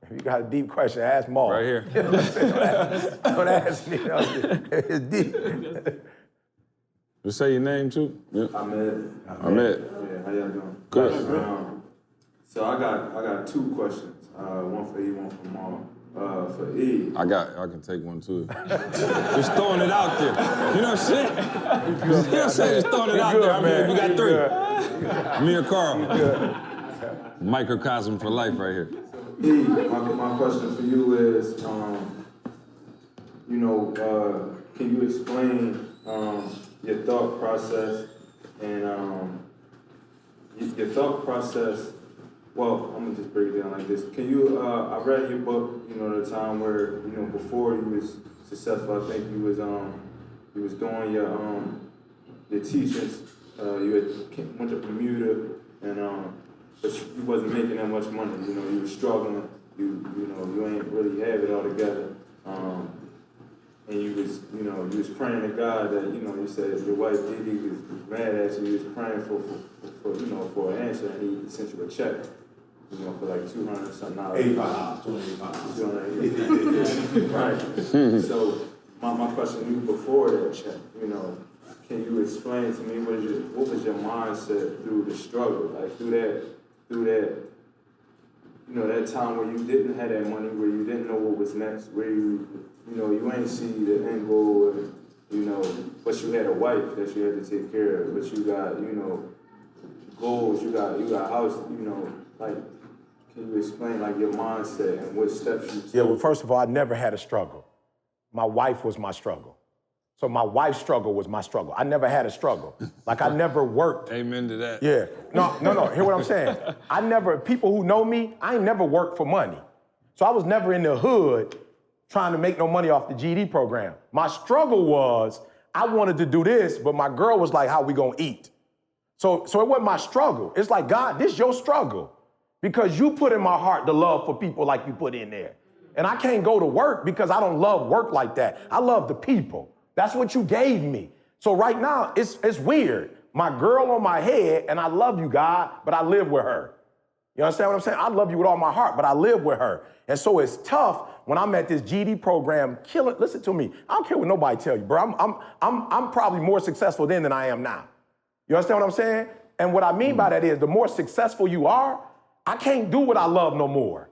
If you got a deep question, ask Maul. Right here. Don't ask me. It's deep. Just say your name, too. Yeah. Ahmed. Yeah, how y'all doing? Good. So I got two questions. One for you, one for Maul. for E. I can take one too. Just throwing it out there. You know what I'm saying? You know what I'm saying? Just throwing it out there. I mean, we got three. Me and Carl. Microcosm for life right here. E, my question for you is, can you explain your thought process and your thought process? Well, I'm gonna just break it down like this. Can you? I read your book. The time where before you was successful. I think you was doing your teachings. You had went to Bermuda and but you wasn't making that much money. You were struggling. You ain't really have it all together. And you was praying to God that you said your wife Didi was mad at you. You was praying for an answer, and he sent you a check. For like $200 something. $285. Right. So my question to you before that check, can you explain to me what was your mindset through the struggle, like through that that time where you didn't have that money, where you didn't know what was next, where you ain't see the end goal, but you had a wife that you had to take care of, but you got goals, you got house, like. Can you explain like your mindset and what steps you took? Yeah, well, first of all, I never had a struggle. My wife was my struggle. So my wife's struggle was my struggle. I never had a struggle. Like I never worked. Amen to that. Yeah. No. Hear what I'm saying? People who know me, I ain't never worked for money. So I was never in the hood trying to make no money off the GD program. My struggle was, I wanted to do this, but my girl was like, how we gonna eat? So it wasn't my struggle. It's like, God, this your struggle. Because you put in my heart the love for people like you put in there. And I can't go to work because I don't love work like that. I love the people. That's what you gave me. So right now, it's weird. My girl on my head, and I love you, God, but I live with her. You understand what I'm saying? I love you with all my heart, but I live with her. And so it's tough when I'm at this GD program killing. Listen to me. I don't care what nobody tell you, bro. I'm probably more successful then than I am now. You understand what I'm saying? And what I mean by that is the more successful you are, I can't do what I love no more.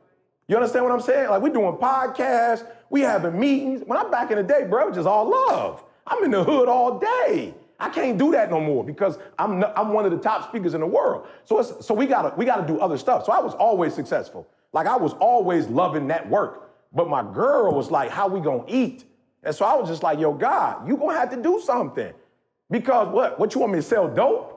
You understand what I'm saying? Like we doing podcasts, we having meetings. When I'm back in the day, bro, it was just all love. I'm in the hood all day. I can't do that no more because I'm one of the top speakers in the world. So we gotta do other stuff. So I was always successful. Like I was always loving that work. But my girl was like, how we gonna eat? And so I was just like, yo, God, you gonna have to do something. Because what you want me to sell dope?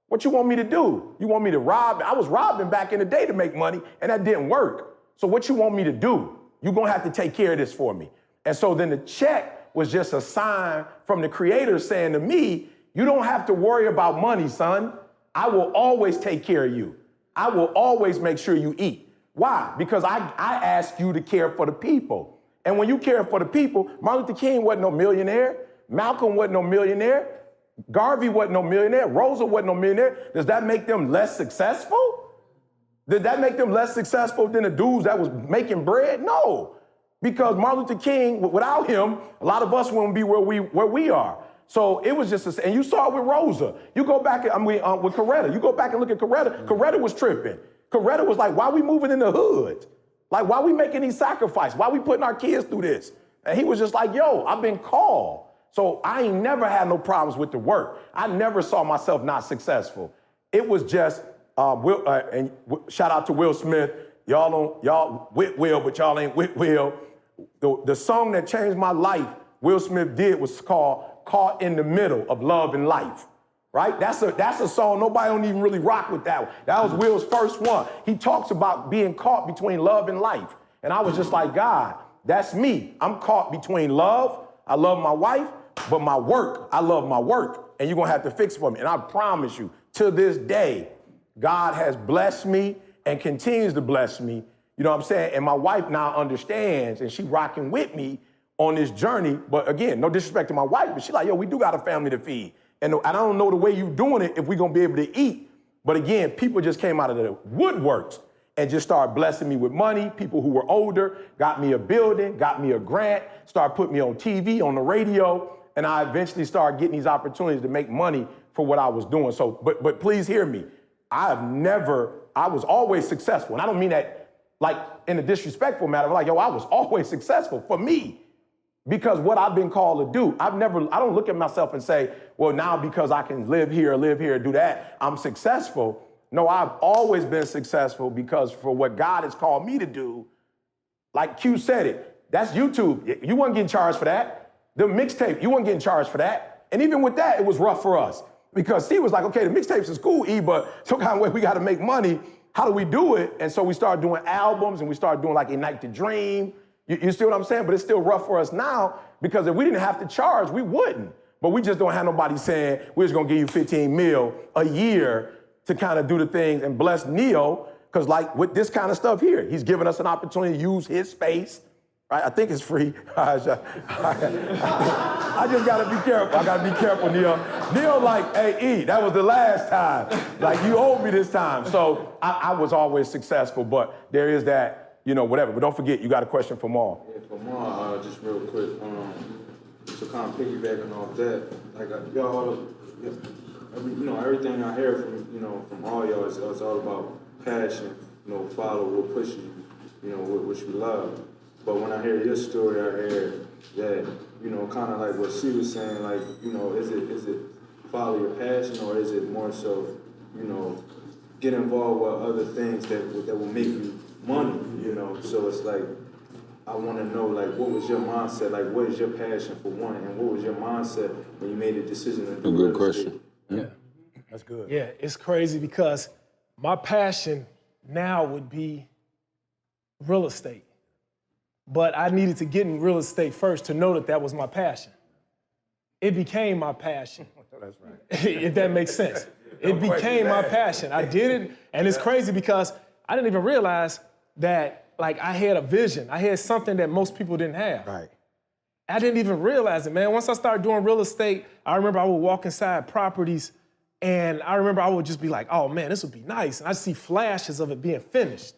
What you want me to do? You want me to rob? I was robbing back in the day to make money, and that didn't work. So what you want me to do? You're gonna have to take care of this for me. And so then the check was just a sign from the Creator saying to me, you don't have to worry about money, son. I will always take care of you. I will always make sure you eat. Why? Because I ask you to care for the people. And when you care for the people, Martin Luther King wasn't no millionaire. Malcolm wasn't no millionaire. Garvey wasn't no millionaire. Rosa wasn't no millionaire. Does that make them less successful? Did that make them less successful than the dudes that was making bread? No. Because Martin Luther King, without him, a lot of us wouldn't be where we are. So it was just, and you saw it with Rosa. You go back, with Coretta. You go back and look at Coretta. Coretta was tripping. Coretta was like, why we moving in the hood? Like, why we making these sacrifices? Why we putting our kids through this? And he was just like, yo, I've been called. So I ain't never had no problems with the work. I never saw myself not successful. It was just, shout out to Will Smith. Y'all with Will, but y'all ain't with Will. The song that changed my life, Will Smith did, was called Caught in the Middle of Love and Life, right? That's a song, nobody don't even really rock with that one. That was Will's first one. He talks about being caught between love and life. And I was just like, God, that's me. I'm caught between love, I love my wife, but my work, I love my work, and you're gonna have to fix it for me. And I promise you, to this day, God has blessed me and continues to bless me. You know what I'm saying? And my wife now understands, and she rocking with me on this journey. But again, no disrespect to my wife, but she's like, yo, we do got a family to feed. And I don't know the way you doing it if we gonna be able to eat. But again, people just came out of the woodworks and just started blessing me with money. People who were older got me a building, got me a grant, started putting me on TV, on the radio. And I eventually started getting these opportunities to make money for what I was doing. So, but please hear me. I was always successful. And I don't mean that like in a disrespectful manner, like, yo, I was always successful for me because what I've been called to do. I don't look at myself and say, well, now because I can live here, do that, I'm successful. No, I've always been successful because for what God has called me to do, like Q said it, that's YouTube. You weren't getting charged for that. The mixtape, you weren't getting charged for that. And even with that, it was rough for us because C was like, okay, the mixtapes is cool, E, but some kind of way we got to make money. How do we do it? And so we started doing albums and we started doing like Ignite the Dream. You see what I'm saying? But it's still rough for us now because if we didn't have to charge, we wouldn't. But we just don't have nobody saying, we're just gonna give you 15 mil a year to kind of do the things and bless Neo, because like with this kind of stuff here, he's giving us an opportunity to use his space. Right? I think it's free. I just gotta be careful. I gotta be careful, Neo. Neo like, hey, E, that was the last time. Like, you owed me this time. So I was always successful, but there is that, whatever. But don't forget, you got a question for Maul. Yeah, for Maul, just real quick, so kind of piggybacking off that, like y'all, everything I hear from all y'all is all about passion, follow what pushes you, what you love. But when I hear your story, I hear that, kind of like what she was saying, like, is it follow your passion or is it more so, get involved with other things that will make you money, So it's like, I want to know, like, what was your mindset? Like, what is your passion for one? And what was your mindset when you made the decision to do a good question. Yeah. That's good. Yeah, it's crazy because my passion now would be real estate. But I needed to get in real estate first to know that was my passion. It became my passion. That's right. If that makes sense. It became my passion. I did it, and it's crazy because I didn't even realize that, like, I had a vision. I had something that most people didn't have. Right. I didn't even realize it, man. Once I started doing real estate, I remember I would walk inside properties, and I remember I would just be like, oh, man, this would be nice. And I see flashes of it being finished.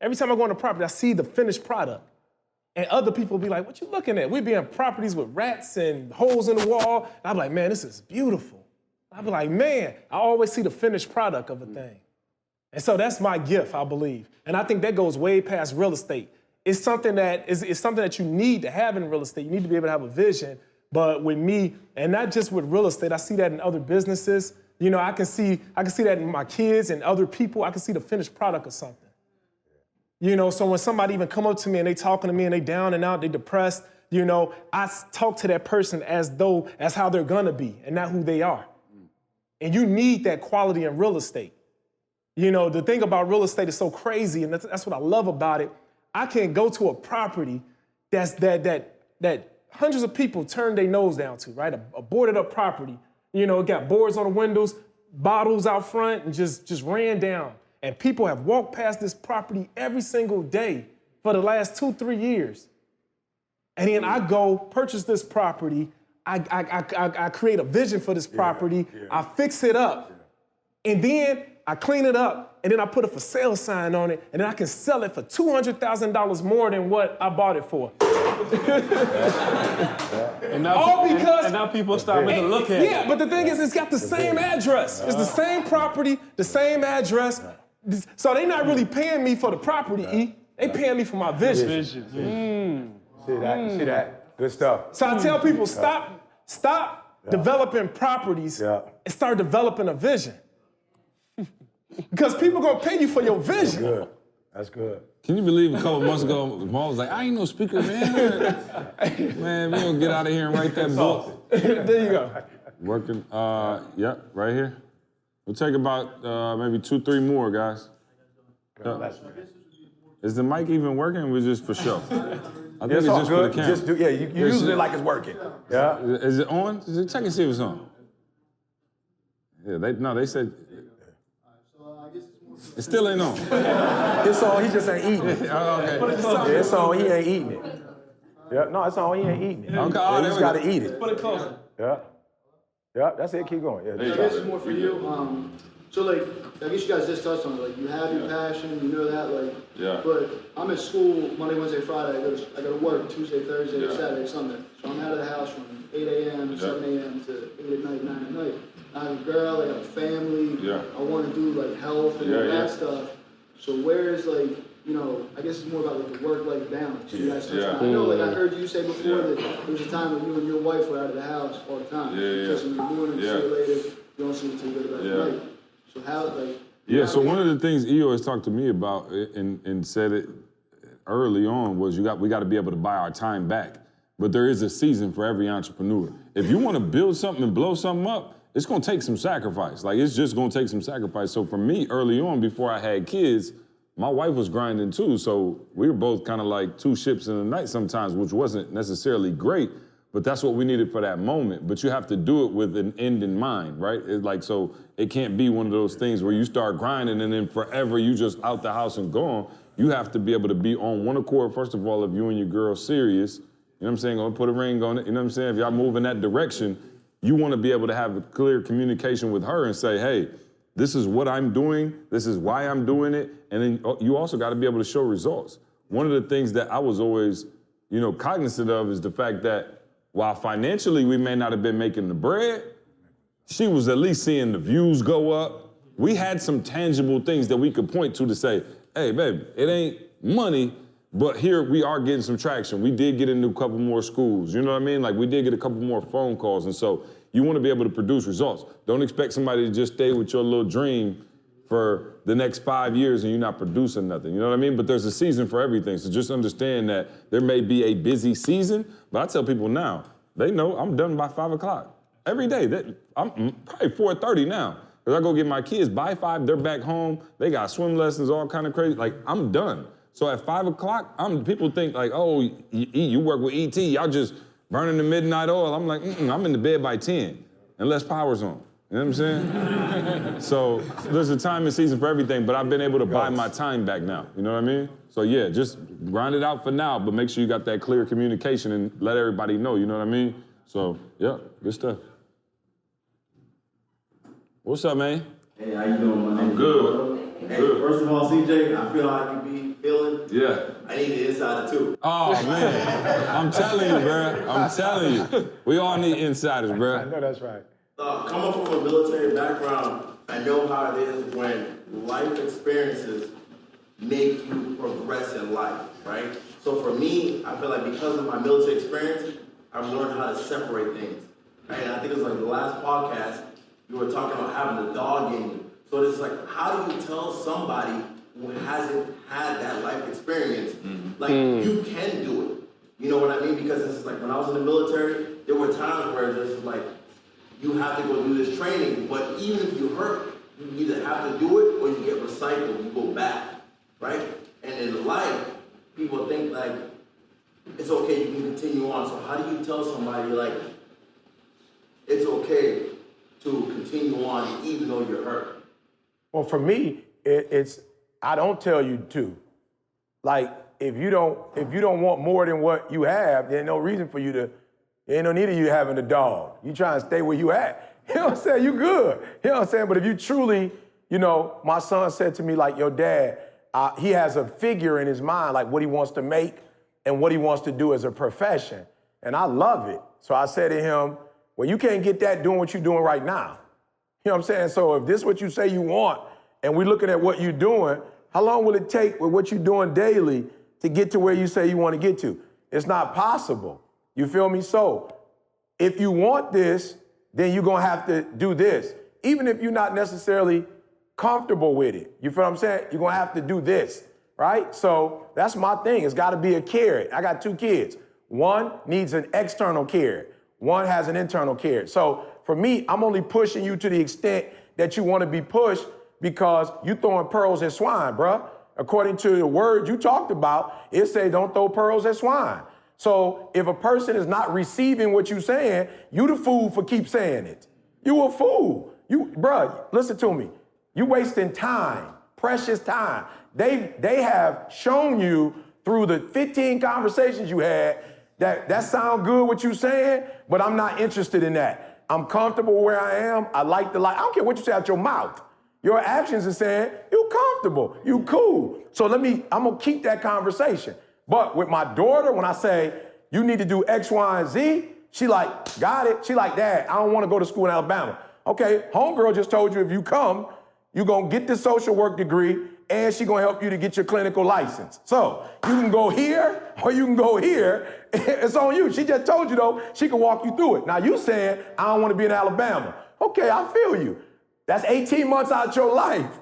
Every time I go on a property, I see the finished product. And other people be like, what you looking at? We'd be in properties with rats and holes in the wall. And I'd be like, man, this is beautiful. I'd be like, man, I always see the finished product of a thing. And so that's my gift, I believe. And I think that goes way past real estate. It's something that you need to have in real estate. You need to be able to have a vision. But with me, and not just with real estate, I see that in other businesses. I can see that in my kids and other people. I can see the finished product of something. So when somebody even come up to me and they talking to me and they down and out, they depressed, I talk to that person as how they're gonna be and not who they are. And you need that quality in real estate. The thing about real estate is so crazy, and that's what I love about it. I can go to a property that hundreds of people turn their nose down to, right? A boarded up property. It got boards on the windows, bottles out front, and just ran down. And people have walked past this property every single day for the last 2-3 years. And then I go purchase this property. I create a vision for this property. Yeah. I fix it up. And then I clean it up. And then I put a for sale sign on it. And then I can sell it for $200,000 more than what I bought it for. And now people start with a look at it. Yeah, but the thing is, it's got the same address. It's the same property, the same address. So they're not really paying me for the property, E. They paying me for my vision. See that? Good stuff. So I tell people, stop developing properties and start developing a vision. Because people gonna pay you for your vision. That's good. That's good. Can you believe a couple months ago, Maul was like, I ain't no speaker, man. Man, we gonna get out of here and write that book. There you go. Working, right here. We'll take about maybe 2-3 more, guys. Is the mic even working or was just for show? I think it's all just good. for the camera. You using it like it's working. Yeah. Is it on? Check and see if it's on. Yeah, they said. It still ain't on. It's on, he just ain't eating it. Okay. It's on, he ain't eating it. Yeah, no, it's on, he ain't eating it. Okay, He just gotta eat it. Put it closer. Yeah, that's it, keep going. Yeah, I guess it's more for you. So like, I guess you guys just touched on it. Like, you have your passion, you know that. Like, yeah. But I'm at school Monday, Wednesday, Friday. I go to work Tuesday, Thursday, Saturday, Sunday. So I'm out of the house from 8 a.m., 7 a.m. to 8 at night, 9 at night. I have a girl, I have a family. Yeah. I want to do like health and all that stuff. So where is like I guess it's more about like the work-life balance. You guys touched on. I know, like I heard you say before that there was a time when you and your wife were out of the house all the time. Because in the morning, see you later, you don't seem too good about the night. So how, like... Yeah, so one of the things E always talked to me about and said it early on was we got to be able to buy our time back. But there is a season for every entrepreneur. If you want to build something and blow something up, it's going to take some sacrifice. Like, it's just going to take some sacrifice. So for me, early on, before I had kids, my wife was grinding too. So we were both kind of like two ships in the night sometimes, which wasn't necessarily great, but that's what we needed for that moment. But you have to do it with an end in mind, right? It's like, so it can't be one of those things where you start grinding and then forever you just out the house and gone. You have to be able to be on one accord, first of all, if you and your girl serious, you know what I'm saying, gonna put a ring on it, you know what I'm saying? If y'all move in that direction, you wanna be able to have a clear communication with her and say, hey, this is what I'm doing, this is why I'm doing it, and then you also gotta be able to show results. One of the things that I was always, cognizant of is the fact that while financially we may not have been making the bread, she was at least seeing the views go up. We had some tangible things that we could point to say, hey, baby, it ain't money, but here we are getting some traction. We did get into a couple more schools, you know what I mean? Like, we did get a couple more phone calls, and so you want to be able to produce results. Don't expect somebody to just stay with your little dream for the next 5 years and you're not producing nothing, you know what I mean? But there's a season for everything, so just understand that there may be a busy season, but I tell people now, they know I'm done by 5 o'clock. Every day, I'm probably 4:30 now. Because I go get my kids, by 5, they're back home, they got swim lessons, all kind of crazy, like, I'm done. So at 5 o'clock, people think like, oh, you work with ET, y'all just burning the midnight oil. I'm like, I'm in the bed by 10, unless power's on. You know what I'm saying? So there's a time and season for everything, but I've been able to buy my time back now, you know what I mean? So yeah, just grind it out for now, but make sure you got that clear communication and let everybody know, you know what I mean? So yeah, good stuff. What's up, man? Hey, how you doing, man? I'm good. Hey, first of all, CJ, I feel how you be feeling. Yeah. I need the insider too. Oh, man. I'm telling you, bro. I'm telling you. We all need insiders, bro. I know that's right. Coming from a military background, I know how it is when life experiences make you progress in life, right? So for me, I feel like because of my military experience, I've learned how to separate things, right? And I think it was like the last podcast, you were talking about having a dog in you. So it's like, how do you tell somebody who hasn't had that life experience, you can do it? You know what I mean? Because it's like when I was in the military, there were times where it's like, you have to go do this training, but even if you hurt, you either have to do it or you get recycled, you go back, right? And in life, people think like, it's okay, you can continue on. So how do you tell somebody like, it's okay to continue on even though you're hurt? Well, for me, it's I don't tell you to. Like, if you don't want more than what you have, there's no reason for you to. There ain't no need of you having a dog. You try and stay where you at. You know what I'm saying? You good. You know what I'm saying? But if you truly, my son said to me, like, your dad, he has a figure in his mind, like what he wants to make and what he wants to do as a profession. And I love it. So I said to him, well, you can't get that doing what you're doing right now. You know what I'm saying? So if this is what you say you want, and we're looking at what you're doing, how long will it take with what you're doing daily to get to where you say you want to get to? It's not possible. You feel me? So if you want this, then you're going to have to do this. Even if you're not necessarily comfortable with it. You feel what I'm saying? You're going to have to do this, right? So that's my thing. It's got to be a carrot. I got 2 kids. One needs an external carrot. One has an internal carrot. So for me, I'm only pushing you to the extent that you want to be pushed because you throwing pearls at swine, bruh. According to the word you talked about, it say don't throw pearls at swine. So if a person is not receiving what you're saying, you the fool for keep saying it. You a fool. Bruh, listen to me. You wasting time, precious time. They have shown you through the 15 conversations you had that sound good what you saying, but I'm not interested in that. I'm comfortable where I am. I like the life. I don't care what you say out your mouth. Your actions are saying you comfortable, you cool. So I'm gonna keep that conversation. But with my daughter, when I say you need to do X, Y, and Z, she like, got it. She like, Dad, I don't want to go to school in Alabama. Okay, homegirl just told you if you come, you're gonna get the social work degree and she's gonna help you to get your clinical license. So you can go here or you can go here. It's on you. She just told you though, she can walk you through it. Now you saying, I don't wanna be in Alabama. Okay, I feel you. That's 18 months out of your life.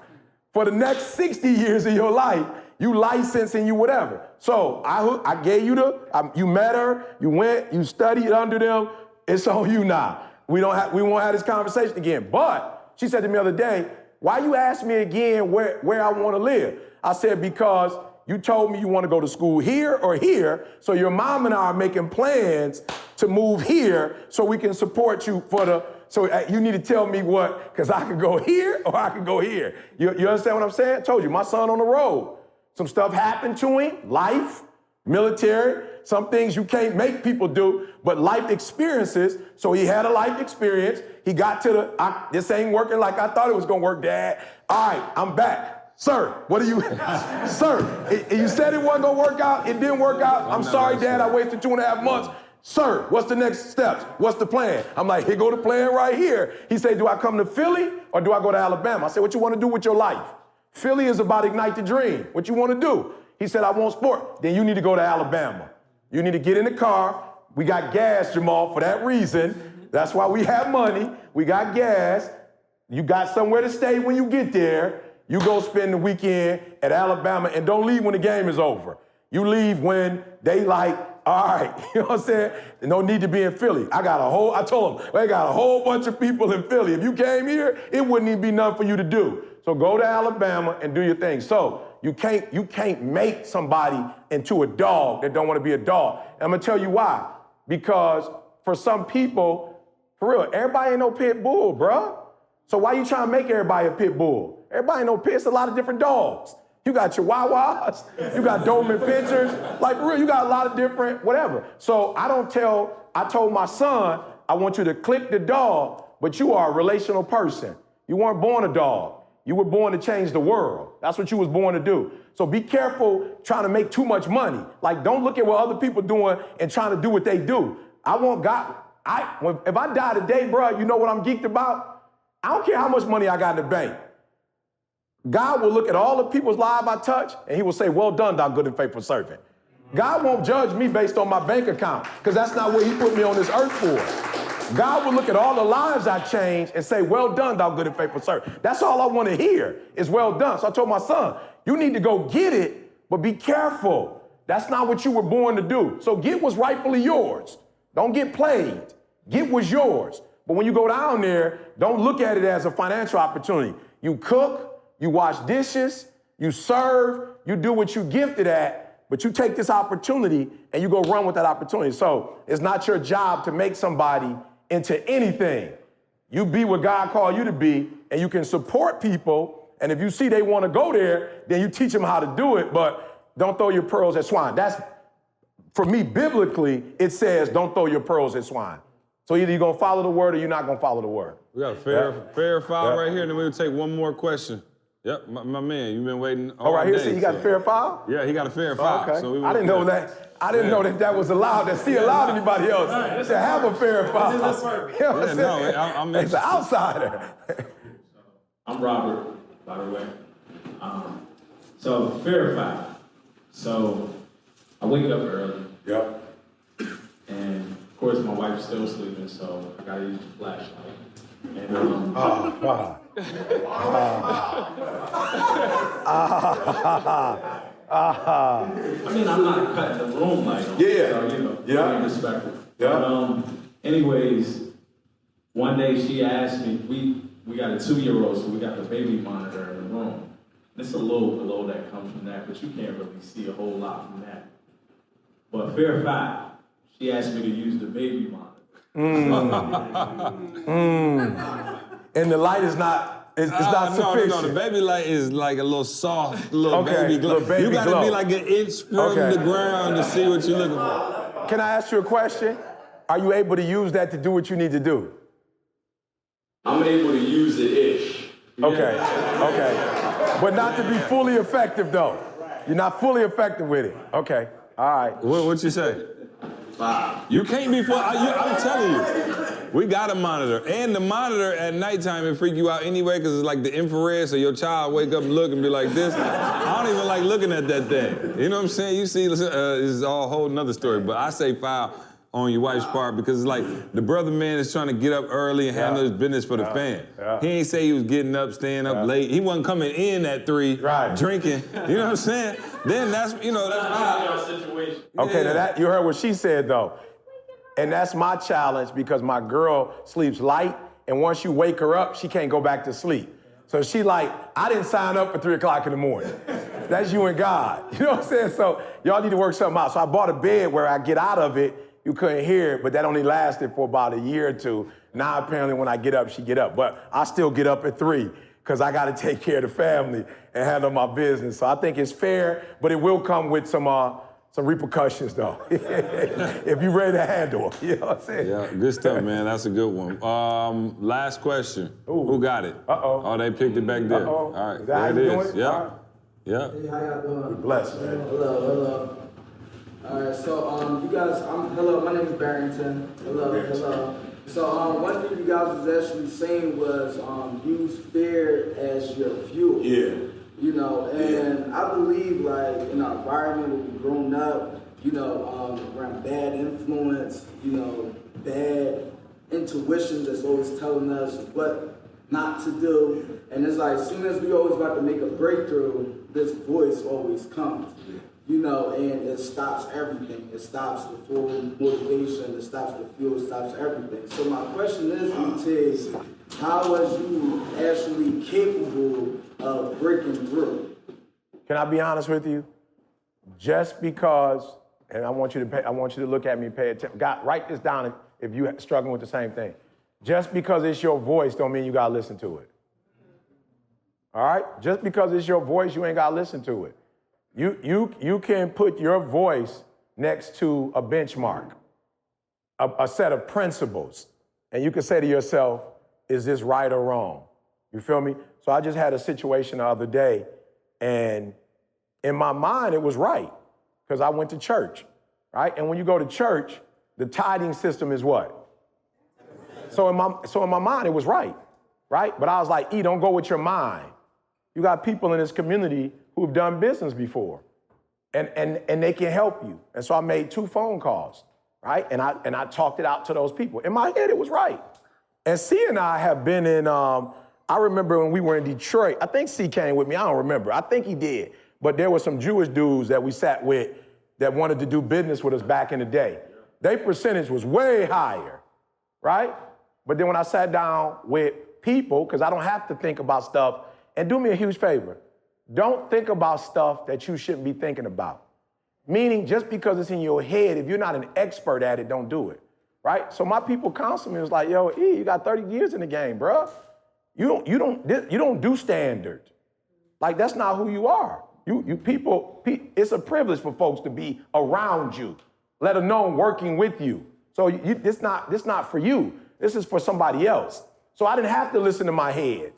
For the next 60 years of your life, you licensed and you whatever. So I gave you you met her, you went, you studied under them. It's on you now. We won't have this conversation again. But she said to me the other day, why you ask me again where I want to live? I said, because you told me you want to go to school here or here, so your mom and I are making plans to move here so we can support you so you need to tell me what, because I could go here or I could go here. You understand what I'm saying? I told you, my son on the road. Some stuff happened to him, life, military, some things you can't make people do, but life experiences. So he had a life experience. He got to this ain't working like I thought it was gonna work, Dad. All right, I'm back. Sir, what are you, sir, you said it wasn't gonna work out, it didn't work out. I'm sorry, Dad, I wasted 2.5 months. Sir, what's the next steps? What's the plan? I'm like, here go the plan right here. He said, do I come to Philly or do I go to Alabama? I said, what you wanna do with your life? Philly is about ignite the dream. What you wanna do? He said, I want sport. Then you need to go to Alabama. You need to get in the car. We got gas, Jamal, for that reason. That's why we have money. We got gas. You got somewhere to stay when you get there. You go spend the weekend at Alabama and don't leave when the game is over. You leave when they like, all right, you know what I'm saying? No need to be in Philly. I told them, I got a whole bunch of people in Philly. If you came here, it wouldn't even be nothing for you to do. So go to Alabama and do your thing. So you can't make somebody into a dog that don't want to be a dog. And I'm gonna tell you why. Because for some people, for real, everybody ain't no pit bull, bruh. So why you trying to make everybody a pit bull? Everybody ain't no pit, it's a lot of different dogs. You got Chihuahuas, you got Doberman Pinschers, like for real, you got a lot of different whatever. So I told my son, I want you to click the dog, but you are a relational person. You weren't born a dog. You were born to change the world. That's what you was born to do. So be careful trying to make too much money. Like, don't look at what other people doing and trying to do what they do. I want God. If I die today, bro, you know what I'm geeked about? I don't care how much money I got in the bank. God will look at all the people's lives I touch, and he will say, well done, thou good and faithful servant. God won't judge me based on my bank account, because that's not what he put me on this earth for. God will look at all the lives I changed and say, well done, thou good and faithful servant. That's all I want to hear is well done. So I told my son, you need to go get it, but be careful. That's not what you were born to do. So get what's rightfully yours. Don't get played. Get what's yours. But when you go down there, don't look at it as a financial opportunity. You cook, you wash dishes, you serve, you do what you're gifted at, but you take this opportunity and you go run with that opportunity. So it's not your job to make somebody into anything. You be what God called you to be, and you can support people. And if you see they want to go there, then you teach them how to do it, but don't throw your pearls at swine. That's, for me, biblically, it says don't throw your pearls at swine. So either you're going to follow the word or you're not going to follow the word. We got a fair foul right here, and then we'll take one more question. Yep, my man, you've been waiting all right, here, day. so you got a fair foul? Yeah, he got a fair foul. Okay. So I didn't know that. I didn't know that was allowed. That he allowed anybody else to have a fair foul. You know what I'm saying? I'm He's an outsider. I'm Robert, by the way. So fair foul. So I wake up early. Yep. And of course my wife's still sleeping, so I gotta use the flashlight. And I mean, I'm not cutting the room light on, so, being respectful. Yeah. But, anyways, one day she asked me, we got a 2-year-old, so we got the baby monitor in the room. It's a little below that comes from that, but you can't really see a whole lot from that. But fair fact, she asked me to use the baby monitor. And the light is not, it's not sufficient. No, the baby light is like a little soft, baby glow. Little baby you gotta glow. be like an inch from the ground to see what you're looking for. Can I ask you a question? Are you able to use that to do what you need to do? I'm able to use it-ish. Okay. But not to be fully effective, though. You're not fully effective with it. Okay, all right. What you say? 5. You can't be I'm telling you, we got a monitor. And the monitor at nighttime, it freak you out anyway, because it's like the infrared, so your child wake up and look and be like this. I don't even like looking at that thing. You know what I'm saying? You see, it's all a whole nother story. But I say foul on your wife's part because it's like the brother man is trying to get up early and handle his business for the fam. He ain't say he was getting up, staying up late. He wasn't coming in at 3, drinking. You know what I'm saying? Then that's, that's our situation. Okay, now you heard what she said though. And that's my challenge because my girl sleeps light, and once you wake her up, she can't go back to sleep. So she like, I didn't sign up for 3 o'clock in the morning. That's you and God. You know what I'm saying? So y'all need to work something out. So I bought a bed where I get out of it, you couldn't hear it, but that only lasted for about a year or 2. Now apparently when I get up, she get up. But I still get up at 3 because I got to take care of the family and handle my business. So I think it's fair, but it will come with some repercussions though. If you're ready to handle it, you know what I'm saying? Yeah, good stuff, man. That's a good one. Last question. Ooh. Who got it? Uh-oh. Oh, they picked it back there. Uh-oh. All right, Is that how there you it doing is. it? Yeah. All right. Yeah. Hey, how y'all doing? Be blessed, man. Hello. All right, so you guys, hello, my name is Barrington. Hello. So one thing you guys was actually saying was use fear as your fuel. Yeah. You know, and I believe like in our environment where we've grown up, around bad influence, bad intuition that's always telling us what not to do. And it's like as soon as we always about to make a breakthrough, this voice always comes. And it stops everything. It stops the full motivation, it stops the fuel, it stops everything. So my question is, how was you actually capable of breaking through? Can I be honest with you? Just because, and I want you to look at me and pay attention. Write this down if you're struggling with the same thing. Just because it's your voice don't mean you gotta listen to it. All right? Just because it's your voice, you ain't gotta listen to it. You can put your voice next to a benchmark, a set of principles, and you can say to yourself, is this right or wrong? You feel me? So I just had a situation the other day, and in my mind, it was right, because I went to church, right? And when you go to church, the tithing system is what? So in my mind, it was right? But I was like, don't go with your mind. You got people in this community who've done business before, and they can help you. And so I made 2 phone calls, right? And I talked it out to those people. In my head, it was right. And C and I have been in, I remember when we were in Detroit, I think C came with me, I don't remember. I think he did. But there were some Jewish dudes that we sat with that wanted to do business with us back in the day. Their percentage was way higher, right? But then when I sat down with people, because I don't have to think about stuff, and do me a huge favor, don't think about stuff that you shouldn't be thinking about. Meaning, just because it's in your head, if you're not an expert at it, don't do it, right? So my people counseling me was like, yo, E, you got 30 years in the game, bro. You don't do standard. Like, that's not who you are. You people, it's a privilege for folks to be around you, let alone working with you. So this not for you. This is for somebody else. So I didn't have to listen to my head.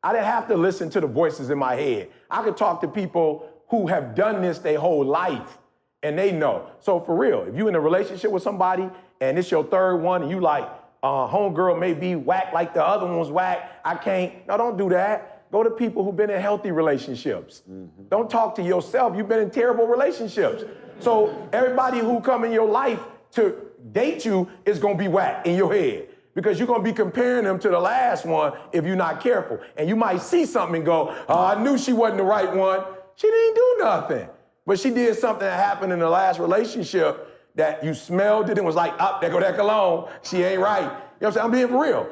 I didn't have to listen to the voices in my head. I could talk to people who have done this their whole life, and they know. So for real, if you're in a relationship with somebody and it's your 3rd one and you like, homegirl may be whack like the other one was whack, I can't. No, don't do that. Go to people who've been in healthy relationships. Mm-hmm. Don't talk to yourself. You've been in terrible relationships. So everybody who come in your life to date you is gonna be whack in your head, because you're gonna be comparing them to the last one if you're not careful. And you might see something and go, oh, I knew she wasn't the right one. She didn't do nothing. But she did something that happened in the last relationship that you smelled it and was like, there go that cologne. She ain't right. You know what I'm saying? I'm being for real.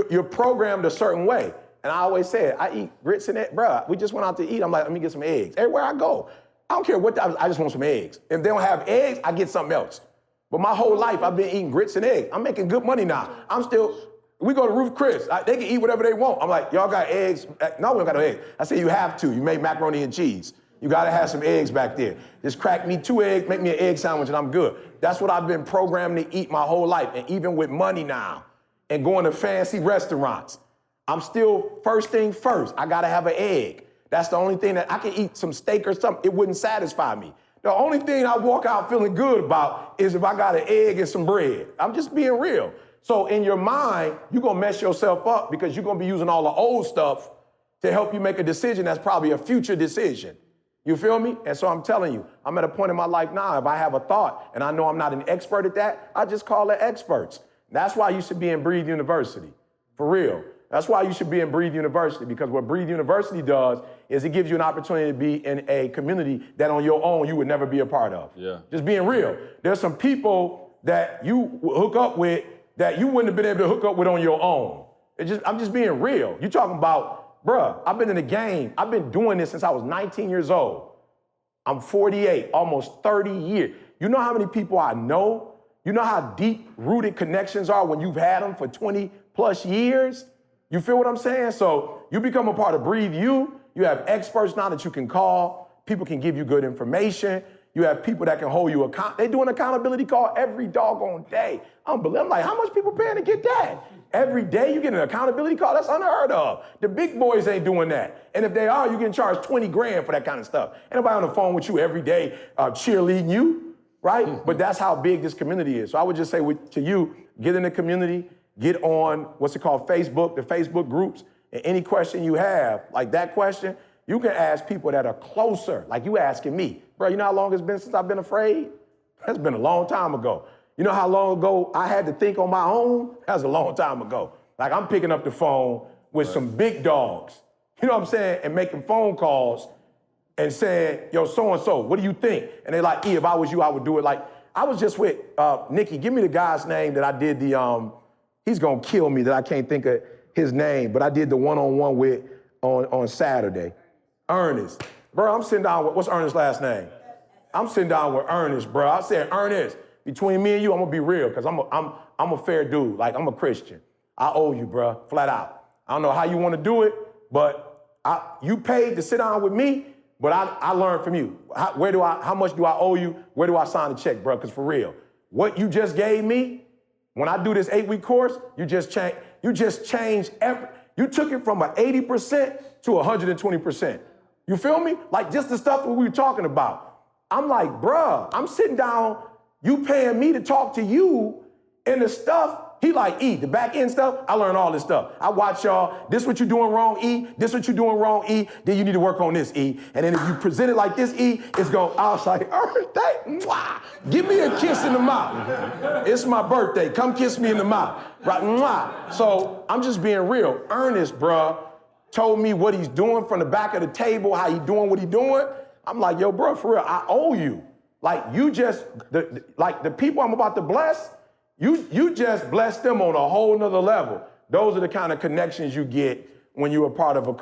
You're programmed a certain way. And I always said, I eat grits and eggs. Bruh, we just went out to eat. I'm like, let me get some eggs. Everywhere I go, I don't care what, I just want some eggs. If they don't have eggs, I get something else. But my whole life, I've been eating grits and eggs. I'm making good money now. We go to Ruth Chris. They can eat whatever they want. I'm like, y'all got eggs? No, we don't got no eggs. I say, you have to. You make macaroni and cheese. You gotta have some eggs back there. Just crack me 2 eggs, make me an egg sandwich, and I'm good. That's what I've been programmed to eat my whole life. And even with money now and going to fancy restaurants, I'm still first thing first. I gotta have an egg. That's the only thing that I can eat some steak or something. It wouldn't satisfy me. The only thing I walk out feeling good about is if I got an egg and some bread. I'm just being real. So in your mind, you're gonna mess yourself up because you're gonna be using all the old stuff to help you make a decision that's probably a future decision. You feel me? And so I'm telling you, I'm at a point in my life now, if I have a thought and I know I'm not an expert at that, I just call it experts. That's why you should be in Breathe University, for real. That's why you should be in Breathe University, because what Breathe University does is it gives you an opportunity to be in a community that on your own you would never be a part of. Yeah. Just being real. There's some people that you hook up with that you wouldn't have been able to hook up with on your own. I'm just being real. You're talking about, bruh, I've been in the game. I've been doing this since I was 19 years old. I'm 48, almost 30 years. You know how many people I know? You know how deep-rooted connections are when you've had them for 20 plus years? You feel what I'm saying? So you become a part of Breathe You. You have experts now that you can call. People can give you good information. You have people that can hold you accountable. They do an accountability call every doggone day. Unbelievable. I'm like, how much people paying to get that? Every day you get an accountability call? That's unheard of. The big boys ain't doing that. And if they are, you getting charged 20 grand for that kind of stuff. Ain't nobody on the phone with you every day cheerleading you, right? But that's how big this community is. So I would just say to you, get in the community, get on, what's it called, Facebook, the Facebook groups, and any question you have, like that question, you can ask people that are closer, like you asking me. Bro, you know how long it's been since I've been afraid? That's been a long time ago. You know how long ago I had to think on my own? That was a long time ago. Like I'm picking up the phone with some big dogs, you know what I'm saying, and making phone calls and saying, yo, so-and-so, what do you think? And they're like, if I was you, I would do it. Like, I was just with, Nikki, give me the guy's name that I did the, he's gonna kill me that I can't think of his name, but I did the one-on-one with on Saturday. Ernest. Bro, I'm sitting down with, what's Ernest's last name? I'm sitting down with Ernest, bro. I said, Ernest, between me and you, I'm gonna be real, because I'm a fair dude. Like, I'm a Christian. I owe you, bro, flat out. I don't know how you wanna do it, but you paid to sit down with me, but I learned from you. How much do I owe you? Where do I sign the check, bro? Because for real, what you just gave me, when I do this 8-week course, you just changed you took it from an 80% to 120%. You feel me? Like just the stuff that we were talking about. I'm like, bruh, I'm sitting down, you paying me to talk to you, and the stuff, he like, the back end stuff, I learned all this stuff. I watch y'all, this what you doing wrong, this what you doing wrong, then you need to work on this, And then if you present it like this, it's going, I was like, mwah, give me a kiss in the mouth. It's my birthday, come kiss me in the mouth, right, mwah. So I'm just being real. Ernest, bruh, told me what he's doing from the back of the table, how he doing what he doing. I'm like, yo, bro, for real, I owe you. Like you just, the people I'm about to bless, you just bless them on a whole nother level. Those are the kind of connections you get when you're a part of an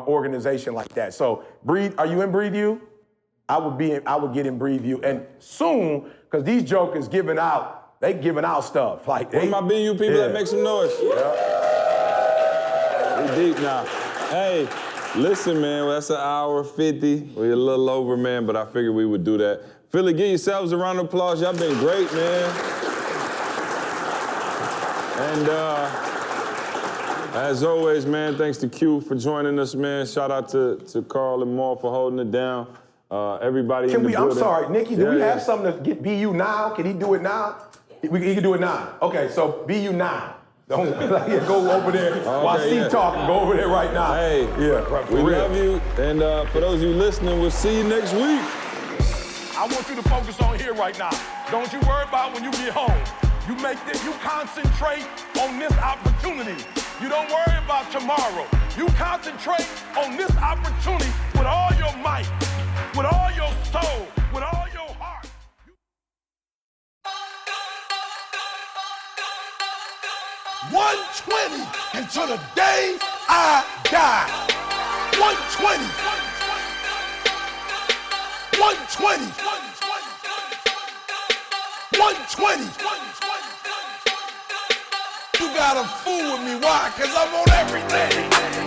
organization like that. So Breathe, are you in Breathe You? I would get in Breathe You. And soon, because these jokers giving out stuff. Like Where my BU people that make some noise? Yeah. We deep now. Hey, listen, man, that's an hour 50. We're a little over, man, but I figured we would do that. Philly, give yourselves a round of applause. Y'all been great, man. And as always, man, thanks to Q for joining us, man. Shout out to Carl and Maul for holding it down. Everybody in the building. I'm sorry, Nikki, do we have something to get BU now? Can he do it now? He can do it now. Okay, so BU now. Don't go over there while C talking. Go over there right now. Hey, right, we love you. And for those of you listening, we'll see you next week. I want you to focus on here right now. Don't you worry about when you get home. You concentrate on this opportunity. You don't worry about tomorrow. You concentrate on this opportunity with all your might, with all your soul, with all your heart. 120 until the day I die. 120. 120. 120. You gotta fool with me. Why? Because I'm on everything.